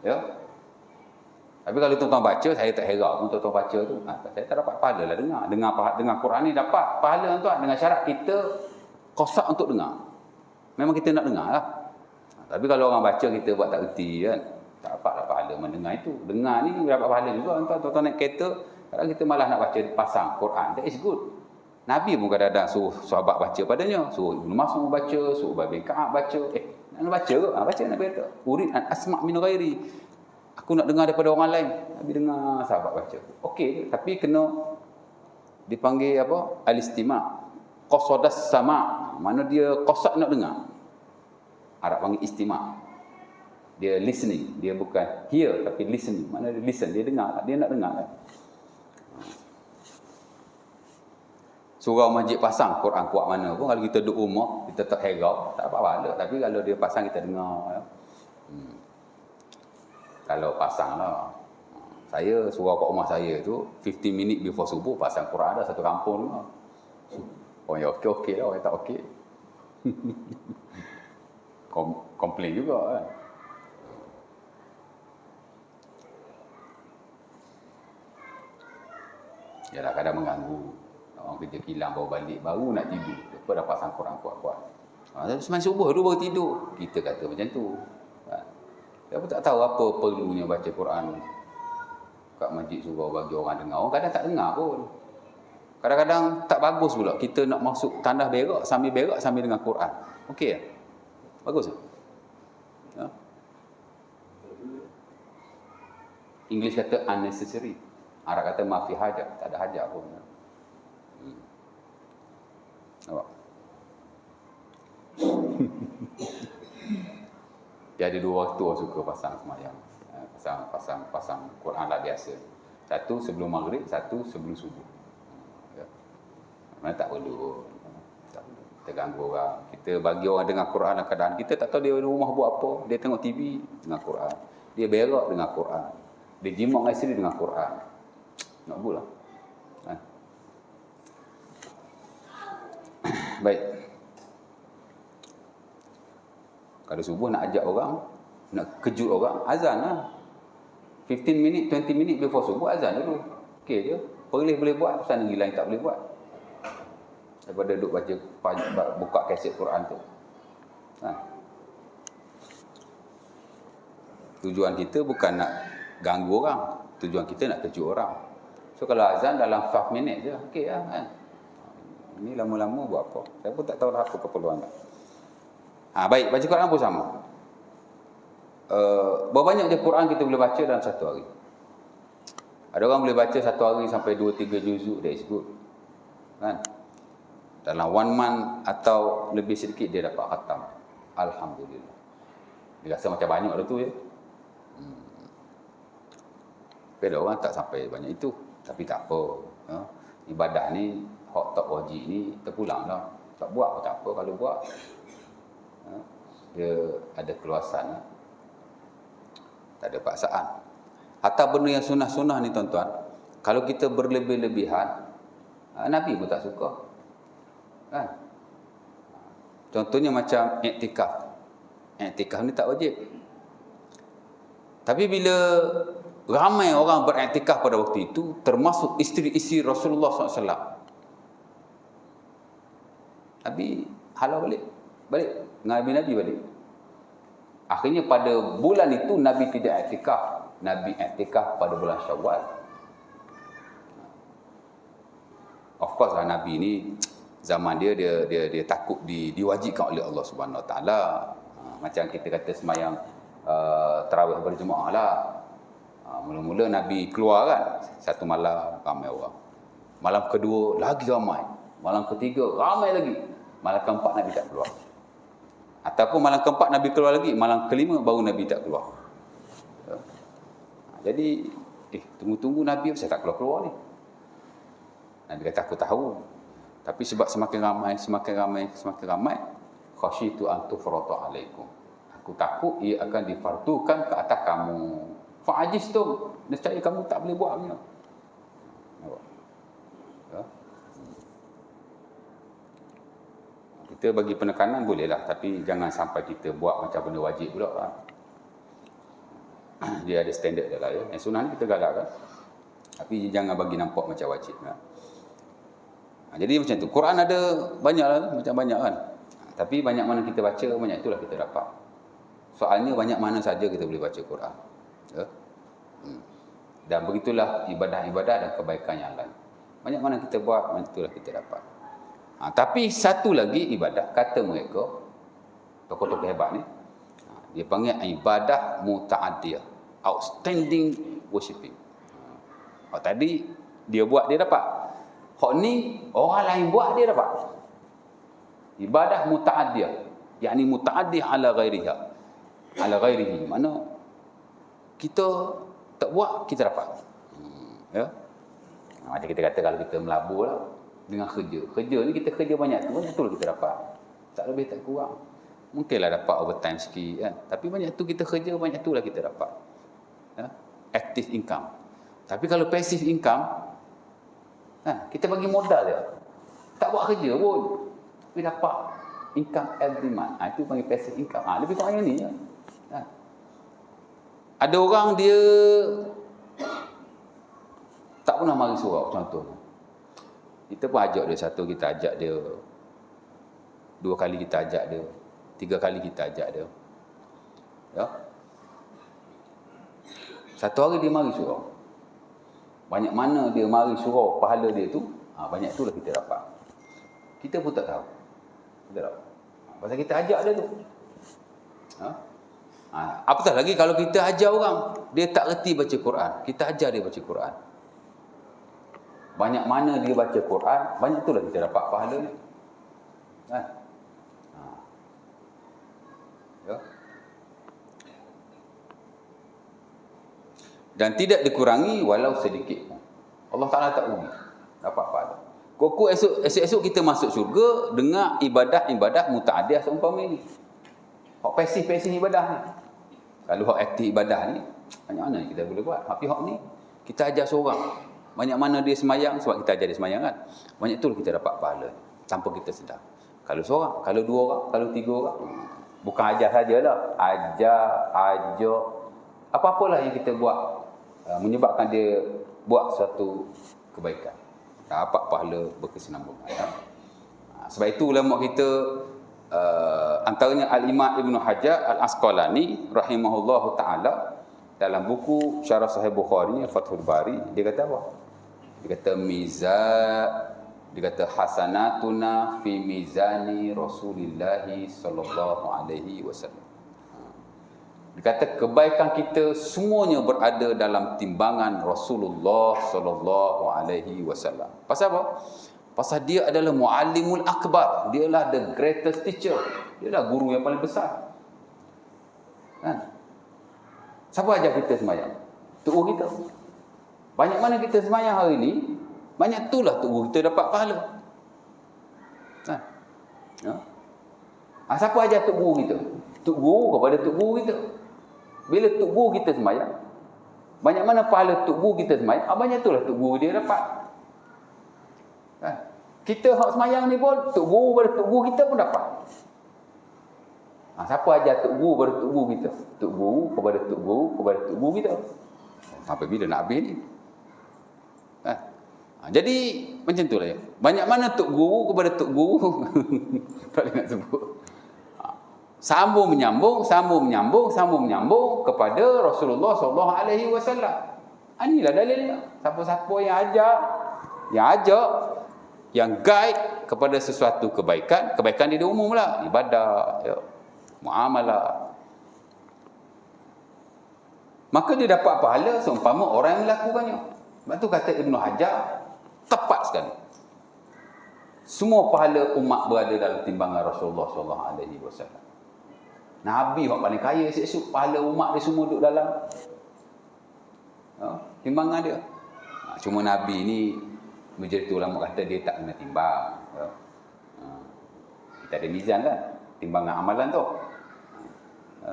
Ya. Tapi kalau tuan-tuan baca, saya tak heran pun tuan-tuan baca tu. Saya tak dapat pahala lah dengar Quran ni dapat pahala tuan, dengan syarat kita kosak untuk dengar. Memang kita nak dengar lah. Tapi kalau orang baca kita buat tak erti kan, tak dapatlah pahala mendengar itu. Dengar ni dapat pahala juga tuan-tuan naik kereta, kadang kita malah nak baca pasang Quran. That is good. Nabi pun kadang-kadang suruh sahabat baca padanya, suruh Ibnu Mas'ud baca, suruh Ubay bin Ka'ab baca. Nak baca ke? Baca Nabi kata, urid an asma' min ghairi. Aku nak dengar daripada orang lain. Nabi dengar sahabat baca. Okey, tapi kena dipanggil apa? Al-istima'. Qasadas sama'. Mana dia qasak nak dengar. Arab panggil istima'. Dia listening, dia bukan hear tapi listening. Mana dia listen, dia dengar, dia nak dengar kan. Surau masjid pasang Quran kuat mana pun, kalau kita duduk rumah, kita tak herau, tak apa-apa. Tapi kalau dia pasang, kita dengar. Ya. Kalau pasang lah. Saya surau kat rumah saya tu, 15 minit before subuh, pasang Quran ada satu kampung lah. Orang yang okey-okey lah, orang yang tak okey. Komplain juga kan. Yalah, kadang mengganggu. Orang kerja kilang baru balik, baru nak tidur. Lepas dah pasang Quran kuat-kuat. Semain subuh tu baru tidur. Kita kata macam tu. Dia pun tak tahu apa perlunya baca Quran kat masjid surau bagi orang dengar. Orang kadang tak dengar pun. Kadang-kadang tak bagus pula. Kita nak masuk tandas berak sambil dengar Quran. Okey tak? Bagus tak? Ya? English kata unnecessary. Arab kata mafi hajat. Tak ada hajat pun. Nampak? Dia ada 2 waktu orang suka pasang semayang. pasang Quran lah biasa. Satu sebelum maghrib, satu sebelum subuh. Ya. Mana tak perlu. Kita ganggu orang. Kita bagi orang dengar Quran dalam keadaan kita tak tahu dia di rumah buat apa. Dia tengok TV dengan Quran. Dia berak dengan Quran. Dia jimat dengan isteri dengan Quran. Nak buat lah. Baik. Kalau subuh nak ajak orang, nak kejut orang, azan lah. 15 minit, 20 minit before subuh, azan dulu. Okey je. Boleh buat, pasal negeri lain tak boleh buat. Daripada duduk buka kaset Quran tu. Tujuan kita bukan nak ganggu orang. Tujuan kita nak kejut orang. So kalau azan dalam 5 minit je, okey lah kan. Ini lama-lama buat apa? Saya pun tak tahu lah apa keperluan. Baik, baca Quran pun sama. Berapa banyak je Quran kita boleh baca dalam satu hari? Ada orang boleh baca satu hari sampai 2-3 juzuk, that is good. Kan? Dalam 1 month atau lebih sedikit dia dapat khatam. Alhamdulillah. Dia rasa macam banyak dah tu ya. Tapi ada orang tak sampai banyak itu. Tapi tak apa. Ya. Ibadah ni, hak tak wajib ni, terpulang lah. Tak buat pun tak apa kalau buat. Ya. Dia ada keluasan. Ya. Tak ada paksaan. Hatta benda yang sunnah-sunnah ni tuan-tuan, kalau kita berlebih-lebihan, Nabi pun tak suka. Kan? Contohnya macam iktikaf. Iktikaf ni tak wajib. Tapi bila ramai orang beriktikaf pada waktu itu, termasuk isteri-isteri Rasulullah SAW, Nabi halau balik dengan Nabi balik. Akhirnya pada bulan itu Nabi tidak iktikaf. Nabi iktikaf pada bulan Syawal. Of course lah Nabi ni zaman dia takut diwajibkan oleh Allah Subhanahu Wa Taala. Macam kita kata semayang tarawih berjemaah lah. Mula-mula Nabi keluar kan, satu malam ramai orang. Malam kedua lagi ramai. Malam ketiga ramai lagi. Malam keempat Nabi tak keluar. Ataupun malam keempat Nabi keluar lagi, malam kelima baru Nabi tak keluar. Jadi, tunggu-tunggu Nabi saya tak keluar-keluar ni. Nabi kata aku tahu. Tapi sebab semakin ramai, khasyitu an tufrata alaikum. Aku takut ia akan difardukan ke atas kamu. Fa'ajistum, nescaya kamu tak boleh buatnya. Ya. Kita bagi penekanan bolehlah, tapi jangan sampai kita buat macam benda wajib pula lah. Dia ada standard dia lah ya. Yang sunnah ni kita galakkan. Tapi jangan bagi nampak macam wajib lah. Jadi macam tu. Quran ada banyak lah, macam banyak kan. Tapi banyak mana kita baca, banyak itulah kita dapat. Soalnya banyak mana saja kita boleh baca Quran. Ya? Dan begitulah ibadah-ibadah dan kebaikan yang lain. Banyak mana kita buat, banyak itulah kita dapat. Tapi satu lagi ibadah, kata mereka, tokoh-tokoh hebat ni, dia panggil ibadah muta'adiyah. Outstanding worshipping. Tadi dia buat, dia dapat. Hak ni orang lain buat dia dapat. Ibadah muta'addiyah, yakni muta'addiyah ala ghairiha. Ala ghairihi. Mana kita tak buat kita dapat. Ya. Macam kita kata kalau kita melabur lah dengan kerja. Kerja ni kita kerja banyak tu betul kita dapat. Tak lebih tak kurang. Mungkinlah dapat overtime sikit kan. Tapi banyak tu kita kerja, banyak tu lah kita dapat. Ya. Active income. Tapi kalau passive income, kita bagi modal dia. Tak buat kerja pun. Tapi dapat income every month. Itu panggil passive income. Lebih kurang yang ni je. Ada orang dia tak pernah mari surau contohnya. Kita pun ajak dia satu, kita ajak dia 2 kali, kita ajak dia 3 kali, kita ajak dia. Ya. Satu hari dia mari surau. Banyak mana dia mari surau pahala dia tu, banyak itulah kita dapat. Kita pun tak tahu. Kita tahu. Pasal kita ajak dia tu. Apatah lagi kalau kita ajar orang, dia tak reti baca Quran, kita ajar dia baca Quran. Banyak mana dia baca Quran, banyak itulah kita dapat pahala ni. Ya. dan tidak dikurangi walau sedikit pun. Allah Ta'ala tak rugi, dapat pahala. Kok esok kita masuk syurga dengan ibadah-ibadah muta'adiyah seumpama ini. Hak pasif ibadah ni. Kalau hak aktif ibadah ni, banyak mana kita boleh buat. Tapi hak ni, kita ajar seorang. Banyak mana dia semayang, sebab kita ajar dia semayang kan. Banyak tu kita dapat pahala, tanpa kita sedar. Kalau seorang, kalau dua orang, kalau tiga orang. Bukan ajar sajalah. Ajar, apa-apalah yang kita buat, menyebabkan dia buat suatu kebaikan. Dapat pahala berkesinambungan. Ya. Sebab itu ulama kita, antaranya Al-Imam Ibn Hajar Al-Asqalani rahimahullahu ta'ala, dalam buku Syarah Sahih Bukhari Fathul Bari, dia kata apa? Dia kata hasanatuna fi mizani Rasulillah sallallahu alaihi wasallam. Dia kata kebaikan kita semuanya berada dalam timbangan Rasulullah sallallahu alaihi wasallam. Pasal apa? Pasal dia adalah muallimul akbar. Dia adalah the greatest teacher. Dia adalah guru yang paling besar. Kan? Siapa ajar kita semayang? Tok guru kita. Banyak mana kita semayang hari ni, banyak itulah tok guru kita dapat pahala. Kan? Ya? Siapa ajar tok guru kita? Tok guru kepada tok guru kita. Bila tok guru kita semayang, banyak mana pahala tok guru kita semayang, banyak itulah tok guru dia dapat. Kan? Kita hak semayang ni pun, tok guru pada tok guru kita pun dapat. Siapa ajar tok guru pada tok guru kita? Tok guru kepada tok guru kepada tok guru kita. Sampai bila nak habis ni? Kan? Jadi macam tu lah ya. Banyak mana tok guru kepada tok guru tak boleh nak sebut. Sambung menyambung kepada Rasulullah sallallahu alaihi wasallam. Inilah dalilnya. Siapa-siapa yang ajak, yang guide kepada sesuatu kebaikan dia umum lah, ibadah, ya, muamalah, maka dia dapat pahala seumpama orang yang melakukannya. Sebab tu kata Ibn Hajar, tepat sekali. Semua pahala umat berada dalam timbangan Rasulullah sallallahu alaihi wasallam. Nabi yang paling kaya, esok pahala umat dia semua duduk dalam timbangan dia. Cuma Nabi ni, majoriti ulama kata dia tak kena timbang. Kita ada mizan kan, timbangan amalan tu.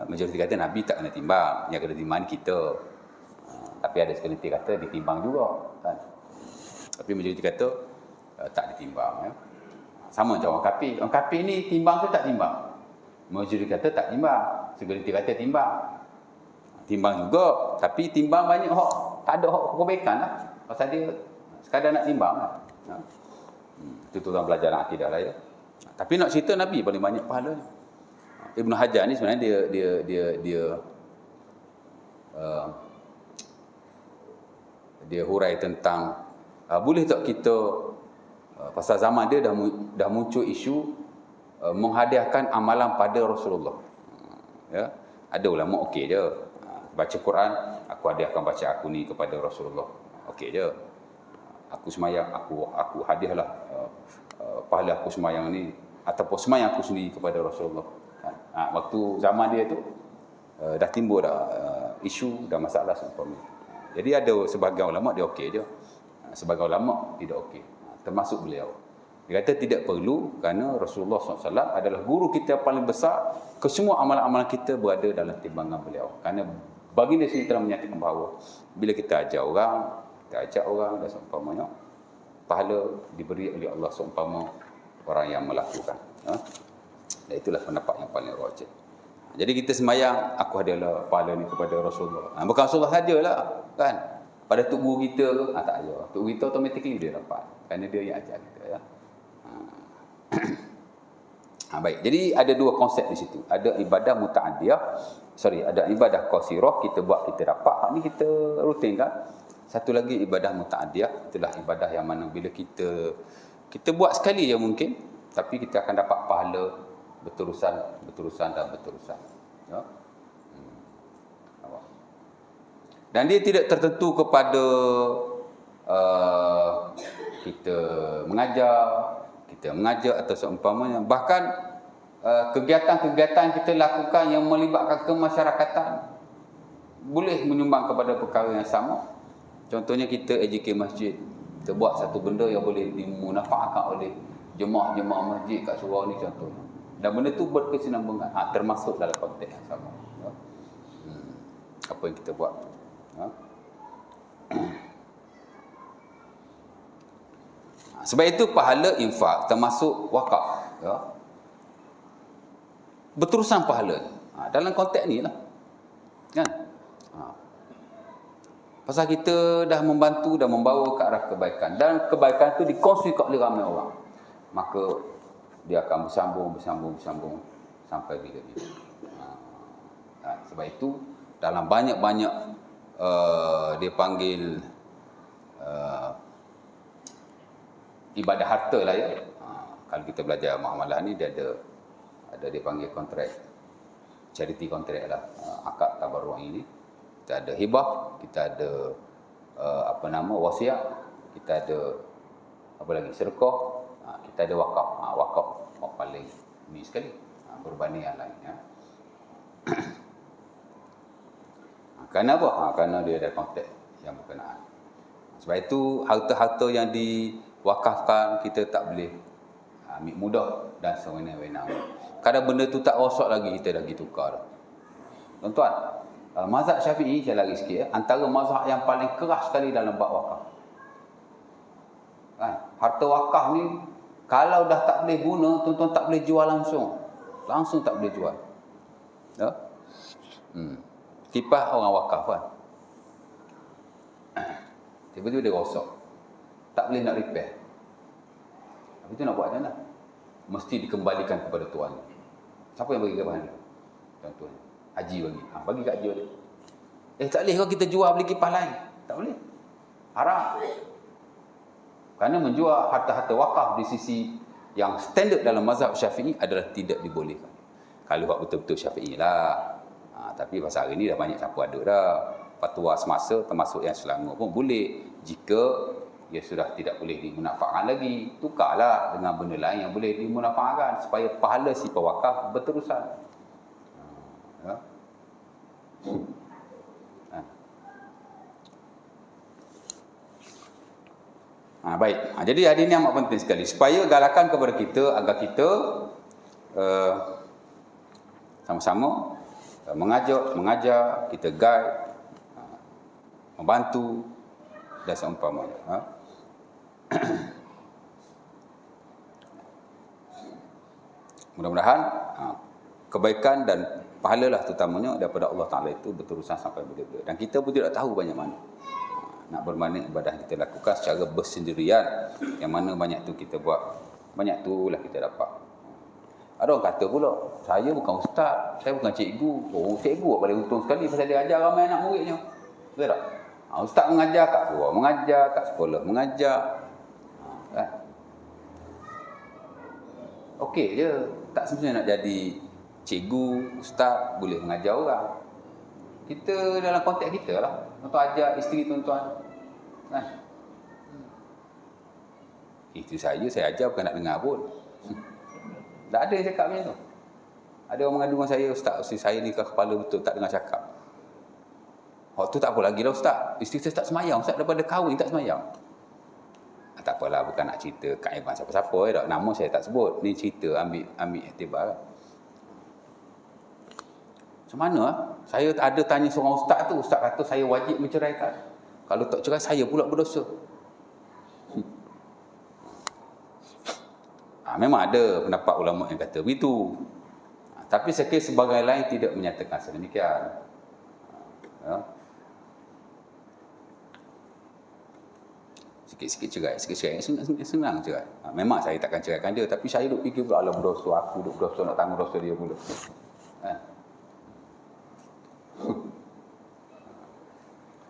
Majoriti kata Nabi tak kena timbang, yang kena timbang kita. Tapi ada sekelintir kata ditimbang juga kan. Tapi majoriti kata tak ditimbang ya. Sama macam orang kafir. Orang kafir ni timbang ke tak timbang? Majoriti kata tak timbang, segelintir kata timbang. Timbang juga, tapi timbang banyak hak, tak ada hak kebaikan lah. Pasal dia sekadar nak timbang lah. Itu tuan pelajaran akidah lah ya. Tapi nak cerita Nabi paling banyak pahala ni. Ibn Hajar ni sebenarnya dia hurai tentang boleh tak kita pasal zaman dia dah muncul isu menghadiahkan amalan pada Rasulullah. Ya, ada ulama okey je. Baca Quran, aku hadiahkan baca aku ni kepada Rasulullah. Okey je. Aku semayang, aku hadiahlah pahala aku semayang ni ataupun semayang aku sendiri kepada Rasulullah. Waktu zaman dia tu dah timbul dah isu dan masalah seumpama. Jadi ada sebahagian ulama dia okey je. Sebahagian ulama tidak okey. Termasuk beliau. Dia kata tidak perlu kerana Rasulullah SAW adalah guru kita paling besar. Kesemua amalan-amalan kita berada dalam timbangan beliau. Kerana baginda sendiri telah menyatakan bahawa bila kita ajak orang dan seumpamanya, pahala diberi oleh Allah seumpama orang yang melakukan. Dan itulah pendapat yang paling rajih. Jadi kita semayang, aku adalah pahala ni kepada Rasulullah. Bukan Rasulullah sajalah kan. Pada tok guru kita tak ada. Tok guru kita automatically dia dapat. Kerana dia yang ajar kita ya. Baik. Jadi ada dua konsep di situ. Ada ibadah muta'adiyah, ada ibadah qasirah, kita buat kita dapat. Hak ni kita rutin kan. Satu lagi ibadah muta'adiyah, itulah ibadah yang mana bila kita buat sekali je mungkin, tapi kita akan dapat pahala berterusan ya. Dan dia tidak tertentu kepada kita mengajar atau seumpamanya. Bahkan kegiatan-kegiatan kita lakukan yang melibatkan kemasyarakatan, boleh menyumbang kepada perkara yang sama. Contohnya kita educate masjid, kita buat satu benda yang boleh dimanfaatkan oleh jemaah-jemaah masjid kat surau ni contohnya. Dan benda tu berkesinambungan, termasuk dalam konteks yang sama. Apa yang kita buat. Sebab itu pahala infak termasuk wakaf. Berterusan pahala. Dalam konteks ni lah. Kan? Pasal kita dah membantu dan membawa ke arah kebaikan. Dan kebaikan tu dikongsi oleh ramai orang. Maka dia akan bersambung sampai bila-bila. Sebab itu dalam banyak-banyak dia panggil ibadah harta lah ya. Kalau kita belajar muamalah ni dia ada dia panggil kontrak, charity kontrak lah, akad tabarru'ah ini. Kita ada hibah, kita ada wasiat, kita ada apa lagi, sedekah, kita ada wakaf. Wakaf paling ni sekali, berbanding yang lain ya. Kerana apa? Kerana dia ada konteks yang berkenaan. Sebab itu harta-harta yang diwakafkan kita tak boleh ambil mudah dan sewenang-wenang. Kadang benda tu tak rosak lagi, kita dah pergi tukar dah. Tuan-tuan, mazhab Syafi'i, saya lagi sikit antara mazhab yang paling keras sekali dalam bab wakaf. Harta wakaf ni kalau dah tak boleh guna, tuan-tuan tak boleh jual langsung. Langsung tak boleh jual. Ya? Kipas orang wakaf kan. Tiba-tiba dia rosak. Tak boleh nak repair. Habis tu nak buat macam mana? Mesti dikembalikan kepada tuan. Siapa yang bagi kipas ni? Contohnya Haji bagi. Bagi kat Haji balik. Tak boleh kalau kita jual beli kipas lain. Tak boleh. Haram. Kerana menjual harta-harta wakaf di sisi yang standard dalam mazhab Syafi'i adalah tidak dibolehkan. Kalau buat betul-betul Syafi'i lah. Tapi pasal hari ni dah banyak siapa ada dah. Fatwa semasa termasuk yang Selangor pun boleh. Jika ia sudah tidak boleh dimanfaatkan lagi, tukarlah dengan benda lain yang boleh dimanfaatkan supaya pahala si pewakaf berterusan. Baik. Jadi hari ini amat penting sekali supaya galakan kepada kita agar kita sama-sama mengajar, kita guide, membantu dan seumpamanya. Mudah-mudahan kebaikan dan pahalalah terutamanya daripada Allah Ta'ala itu berterusan sampai bila-bila. Dan kita pun tidak tahu banyak mana. Nak bermakna ibadah kita lakukan secara bersendirian. Yang mana banyak tu kita buat, banyak tu lah kita dapat. Ada orang kata pula, saya bukan ustaz, saya bukan cikgu. Cikgu paling untung sekali pasal dia ajar ramai anak muridnya. Betul tak? Ustaz mengajar kat surau, mengajar kat sekolah, mengajar. Kan? Okey je, tak semestinya nak jadi cikgu, ustaz, boleh mengajar orang. Kita dalam konteks kita lah. Tuan-tuan ajar isteri tuan-tuan. Kan? Itu saya ajar bukan nak dengar pun. Tak ada yang cakap macam tu. Ada orang mengadu dengan saya, ustaz saya ni kepala betul, tak dengar cakap. Waktu tak apa lagi dah ustaz. Isteri saya tak semayang, ustaz daripada kahwin tak semayang. Tak apalah, bukan nak cerita keaiban siapa-siapa dah. Nama saya tak sebut. Ni cerita ambil iktibar lah. Macam mana? Saya ada tanya seorang ustaz tu, ustaz kata saya wajib menceraikan. Kalau tak cerai saya pula berdosa. Memang ada pendapat ulama yang kata begitu. Tapi saya kira sebagai lain tidak menyatakan sedemikian. Sikit-sikit cerai, senang cerai. Memang saya takkan ceraikan dia, tapi saya duk fikir pula, alah berdosa, aku duk berdosa nak tanggung dosa dia pula.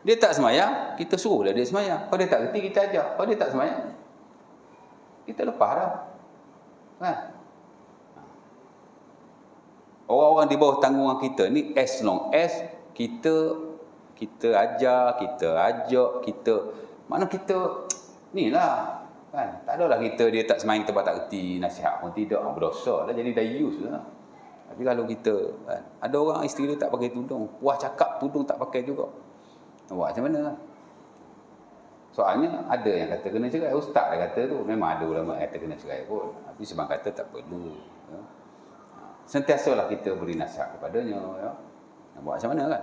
Dia tak semayang, kita suruhlah dia semayang. Kalau dia tak reti, kita ajar. Kalau dia tak semayang, kita lepas dah. Orang-orang di bawah tanggungan kita ni, as long as kita ajar, kita ajak, mana kita ni lah kan. Tak adalah dia tak semayang, kita tak reti nasihat pun tidak, berdosa lah, jadi dah use lah. Tapi kalau kita kan, ada orang isteri dia tak pakai tudung, puas cakap tudung tak pakai juga. Buat macam mana kan? Soalnya ada yang kata kena cerai, ustaz dah kata tu. Memang ada ulama yang kata kena cerai pun. Tapi sebab kata tak perlu. Ya. Sentiasalah kita beri nasihat kepadanya. Ya. Buat macam mana kan?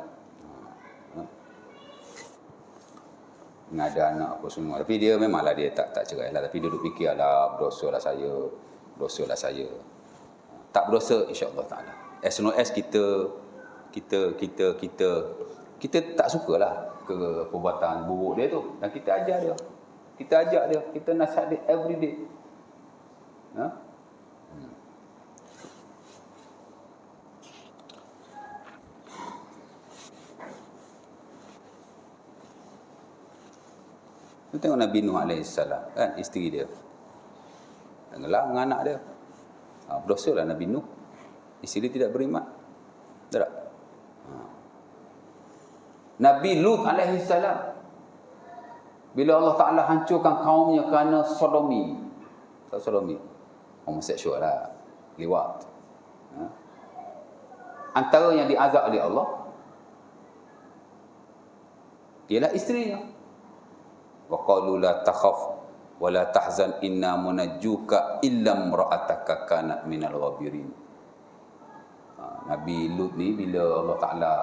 Mengada anak apa semua. Tapi dia memanglah dia tak cerai lah. Tapi dia duduk fikir lah, berdosalah saya. Tak berdosa insya-Allah taala. As long as kita tak sukalah ke perbuatan buruk dia tu, dan kita ajar dia. Kita ajak dia, kita nasihat dia every day. Ha? Kita tengok Nabi Nuh alaihissalam kan, isteri dia tenggelam dengan anak dia. Berdosa lah Nabi Nuh, isteri dia tidak beriman. Tak? Nabi Lut alaihissalam, bila Allah Ta'ala hancurkan kaumnya kerana sodomi, homoseksual lah, liwat. Antara yang diazab oleh Allah ialah isterinya. Wa qalu la takhaf wa la tahzan inna munajjuka illa imra'ataka kanat minal ghabirin. Nabi Lut ni bila Allah Ta'ala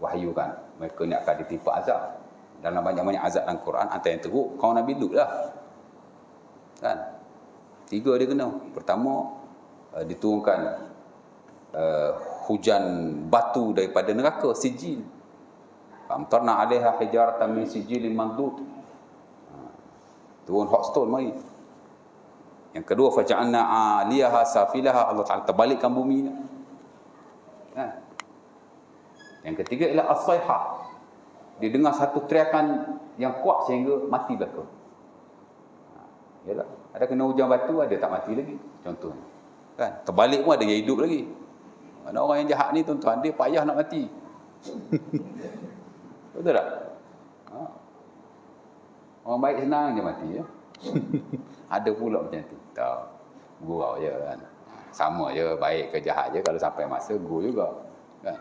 wahyukan mereka ni akan ditimpa azab. Dalam banyak-banyak azab dalam Quran, antara yang teruk kaum Nabi Lut lah. Kan? 3 dia kena. Pertama, diturunkan hujan batu daripada neraka, sijil. Famtarna 'alaiha hijaratan min sijilin mandud. Turun hot stone mari. Yang kedua, faja'alna 'aliyaha safilaha, Allah Taala terbalikkan bumi ni. Kan? Yang ketiga ialah as-sayhah. Dia dengar satu teriakan yang kuat sehingga mati belaka. Yalah, ada kena hujan batu, ada tak mati lagi. Contohnya. Kan? Terbalik pun ada yang hidup lagi. Mana orang yang jahat ni tuan-tuan, dia payah nak mati. Betul tak? Orang baik senang je mati ya. Ada pula macam tu. Tak. Gurau je kan. Sama je, baik ke jahat je, kalau sampai masa gurau juga. Kan?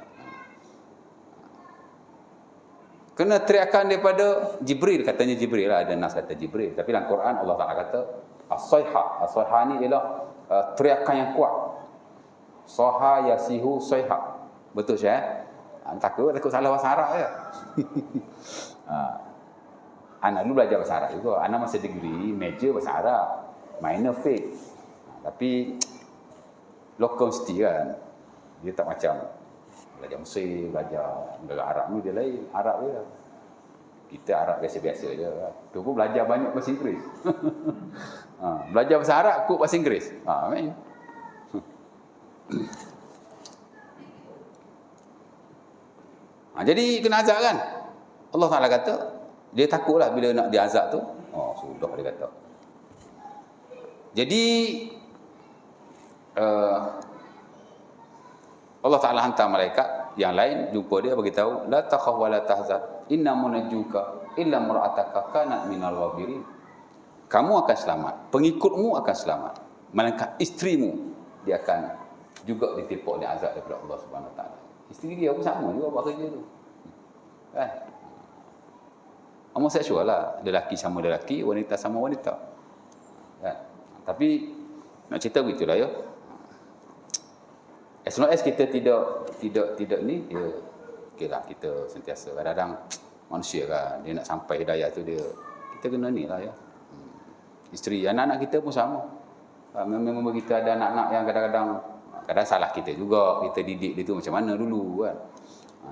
Kena teriakan daripada Jibril, katanya Jibril lah, ada nas kata Jibril. Tapi dalam Quran Allah Ta'ala kata as-sayha. As-sayha ni ialah teriakan yang kuat. Saha yasihu sayha. Betul saya? Takut salah bahasa Arab je. Anak dulu belajar bahasa Arab juga. Anak masa degree, major bahasa Arab, minor fiqh. Tapi local university kan, dia tak macam belajar Mesir, belajar negara Arab ni dia lain. Arab je. Kita Arab biasa-biasa je. Tu pun belajar banyak bahasa Inggeris. Belajar bahasa Arab, kut bahasa Inggeris. Main. Jadi kena azab kan? Allah Ta'ala kata, dia takutlah bila nak diazab tu. Sudah dia kata. Jadi Allah Ta'ala hantar malaikat yang lain, jumpa dia, beritahu la takhaf wa la tahzan inna munajjuka illa imra'ataka kanat minal ghabirin. Kamu akan selamat, pengikutmu akan selamat, melainkan isterimu dia akan juga ditimpa oleh azab daripada Allah Subhanahu Wa Taala. Isteri dia pun sama juga buat kerja tu. Kan? Homoseksual lah, lelaki sama lelaki, wanita sama wanita. Kan? Tapi nak cerita begitulah ya. As long as kita tidak ni, ya okeylah, kita sentiasa kadang-kadang manusia kan, dia nak sampai hidayah tu dia, kita kena ni lah ya. Isteri, anak-anak kita pun sama. Memang kita ada anak-anak yang kadang-kadang salah kita juga, kita didik dia tu macam mana dulu kan.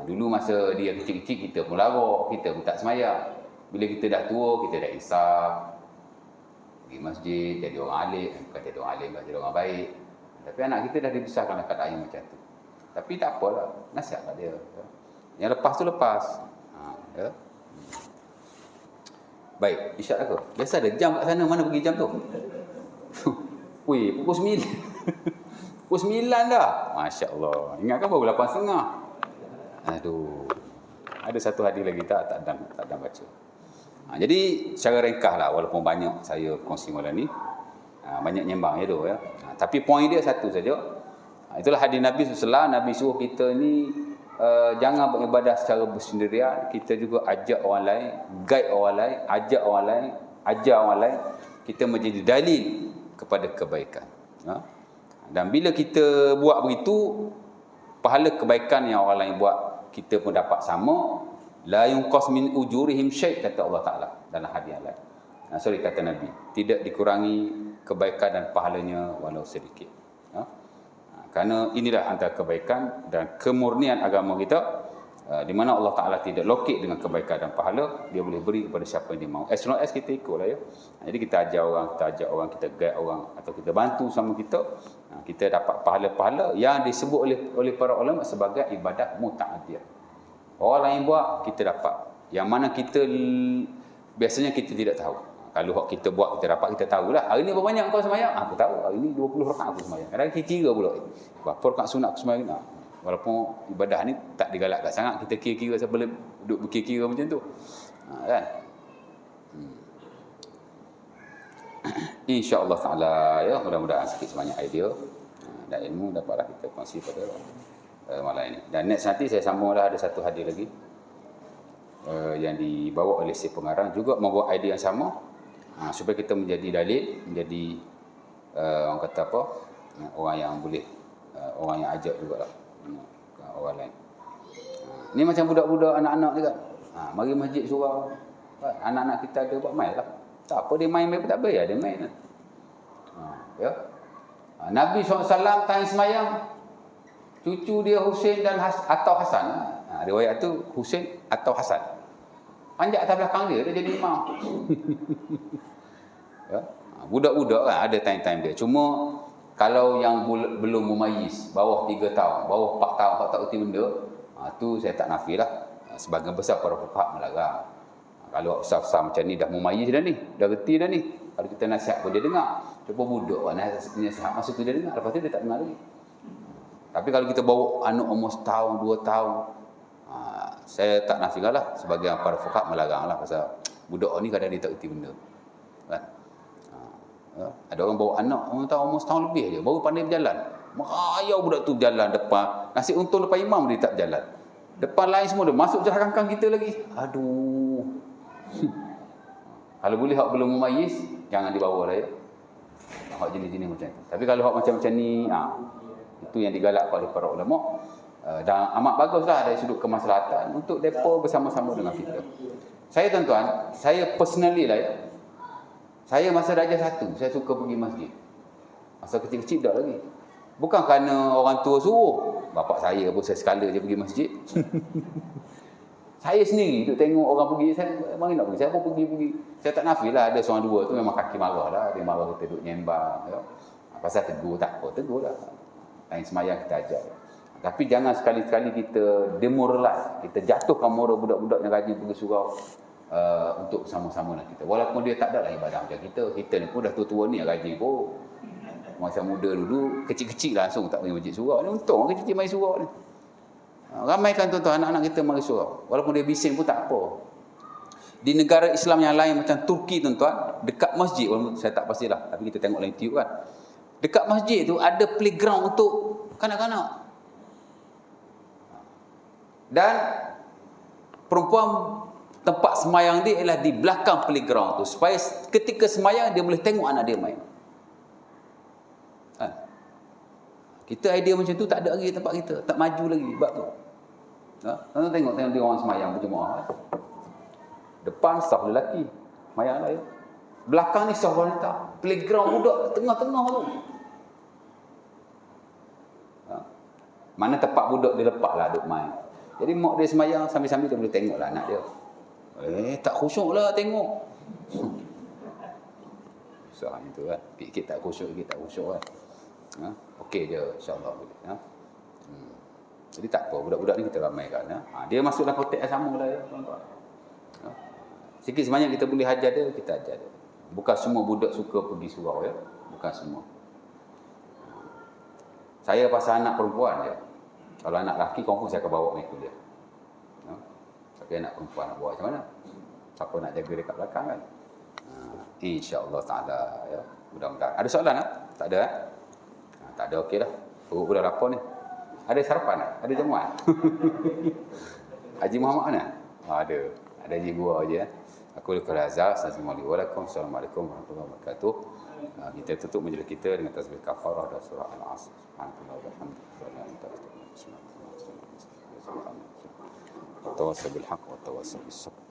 Dulu masa dia kecil-kecil kita pun lara, kita pun tak semayang. Bila kita dah tua, kita dah insaf, pergi masjid, jadi orang alim, bukan jadi orang alim, jadi orang baik. Tapi anak kita dah dibesarkan dalam keadaan yang macam tu. Tapi tak apalah, nasihatlah dia. Yang lepas tu lepas. Ya. Baik, isyak aku. Biasa ada jam kat sana, mana pergi jam tu? Weh, pukul 9. Pukul 9 dah. Masya Allah. Ingatkan baru 8.30. Aduh. Ada satu hadis lagi tak baca. Jadi secara ringkas lah, walaupun banyak saya kongsi malam ni, banyak nyembang je tu ya. Tapi poin dia satu saja. Itulah hadis Nabi SAW. Nabi suruh kita ni jangan beribadah secara bersendirian. Kita juga ajak orang lain, guide orang lain, ajak orang lain, ajar orang lain. Kita menjadi dalil kepada kebaikan. Dan bila kita buat begitu, pahala kebaikan yang orang lain buat, kita pun dapat sama. La yunqas min ujurihim syai', kata Allah Ta'ala dalam hadis yang lain. Kata Nabi, tidak dikurangi kebaikan dan pahalanya walau sedikit. Kerana inilah antara kebaikan dan kemurnian agama kita, di mana Allah Ta'ala tidak lokek dengan kebaikan dan pahala. Dia boleh beri kepada siapa yang dia mahu. As long as kita ikutlah ya. Jadi kita ajar orang, kita ajak orang, kita guide orang, atau kita bantu sama kita, kita dapat pahala-pahala yang disebut oleh para ulama sebagai ibadah muta'addiyah. Orang lain buat, kita dapat. Yang mana kita biasanya kita tidak tahu. Kalau hak kita buat, kita dapat, kita tahulah. Hari ni berapa banyak kau sembahyang? Aku tahu. Hari ni 20 rakaat aku sembahyang. Kadang-kadang kita kira pula. Berapa rakaat sunat aku sembahyang? Walaupun ibadah ni tak digalakkan sangat, kita kira-kira saya boleh duduk berkira-kira macam tu. Kan? InsyaAllah ta'ala ya, mudah-mudahan sikit sebanyak idea dan ilmu dapatlah kita kongsi pada malam ini. Dan next nanti saya sambunglah, ada satu hadis lagi yang dibawa oleh si pengarang, juga membawa idea yang sama, supaya kita menjadi dalil, menjadi orang kata apa, orang yang boleh, orang yang ajak jugalah orang lain. Ni macam budak-budak, anak-anak ni kan, mari masjid surau, anak-anak kita ada buat main lah. Tak apa, dia main pun tak bayar, dia main lah. Ya. Nabi SAW tanya semayang, cucu dia Husain dan atau Hasan. Riwayat tu Husain atau Hasan. Panjat atas belakang dia jadi imam. Ya. Budak-budak kan ada time-time dia. Cuma kalau yang belum memayis, bawah 3 tahun, bawah 4 tahun, tak erti benda, tu saya tak nafilah. Sebagian besar para fuqaha melarang. Kalau usah-usah macam ni dah memayis dah ni, dah reti dah ni, kalau kita nasihat pun dia dengar. Cuba budak kan nasihat masa tu dia dengar, lepas tu dia tak dengar lagi. Tapi kalau kita bawa anak umur 1 tahun, 2 tahun, saya tak nafikan lah, sebagian para fuqaha melarang lah, pasal budak ni kadang dia tak erti benda kan? Ada orang bawa anak umur 1 tahun lebih je, baru pandai berjalan, merayau budak tu berjalan depan, nasib untung depan imam dia tak berjalan, depan lain semua dia masuk je kangkang kita lagi. Aduh. Kalau boleh hak belum memayis, jangan dibawa lah ya, hak jenis-jenis macam tu. Tapi kalau hak macam-macam ni, itu yang digalakkan oleh para ulama, dan amat baguslah dari sudut kemaslahatan untuk depa bersama-sama dengan kita. Saya tuan-tuan, saya personally lah ya, saya masa darjah 1 saya suka pergi masjid. Masa kecil-kecil dah lagi. Bukan kerana orang tua suruh. Bapak saya pun saya sekala je pergi masjid. Saya sendiri duduk tengok orang pergi, saya mari nak pergi, saya pun pergi. Saya tak nafilah, ada seorang dua tu memang kaki marah lah, dia marah kita duduk nyembang ya. Pasal tegur, tak apa, tegur lah. Lain semayang kita ajar. Tapi jangan sekali-sekali kita demoralize, kita jatuhkan moral budak-budak yang rajin pergi surau untuk sama-sama lah kita. Walaupun dia tak ada lah ibadah macam kita ni pun dah tua-tua ni yang rajin pun. Masa muda dulu, kecil-kecil langsung tak pergi masjid surau ni, untung orang kecil mari surau ni. Ramaikan tuan-tuan anak-anak kita mari surau. Walaupun dia bising pun tak apa. Di negara Islam yang lain macam Turki tuan-tuan, dekat masjid, walaupun saya tak pastilah, tapi kita tengok lain YouTube kan, dekat masjid tu ada playground untuk kanak-kanak. Dan perempuan tempat semayang dia ialah di belakang playground tu, supaya ketika semayang dia boleh tengok anak dia main. Kita idea macam tu tak ada lagi tempat kita, tak maju lagi bab tu. Tengok dia orang semayang berjemaah. Depan saf lelaki, semayang lah ya. Belakang ni saf wanita, playground budak tengah-tengah tu. Mana tempat budak dia lepak lah duk main. Jadi mak dia semayang sambil-sambil dia boleh tengok lah anak dia. Tak khusyuk lah tengok. Susah macam tu kan. Sikit tak khusyuk, sikit tak khusyuk kan. Okey je, insyaAllah boleh. Jadi tak apa, budak-budak ni kita ramaikan. Dia masuk dalam konteks yang sama lah ya, tuan-tuan. Sikit sebanyak kita boleh ajar dia, kita ajar dia. Bukan semua budak suka pergi surau ya. Bukan semua. Saya pasal anak perempuan je. Kalau anak lelaki, confirm saya akan bawa pergi kuliah. Tapi anak perempuan nak buat macam mana? Siapa nak jaga dekat belakang kan? InsyaAllah ta'ala ya. Mudah-mudahan. Ada soalan tak? Tak ada tak ada, okey dah. Oh, udah lapor ni. Ada sarapan tak? Ada jamuan? Haji Muhammad mana? Ada. Ada Haji gua je. Aku Luqman Azhar. Assalamualaikum warahmatullahi wabarakatuh. Kita tutup majlis kita dengan tasbih kafarah dan surah Al-Asr. Subhanallah walhamdulillah. Tawassul bil haqq wa tawassul bis sabr.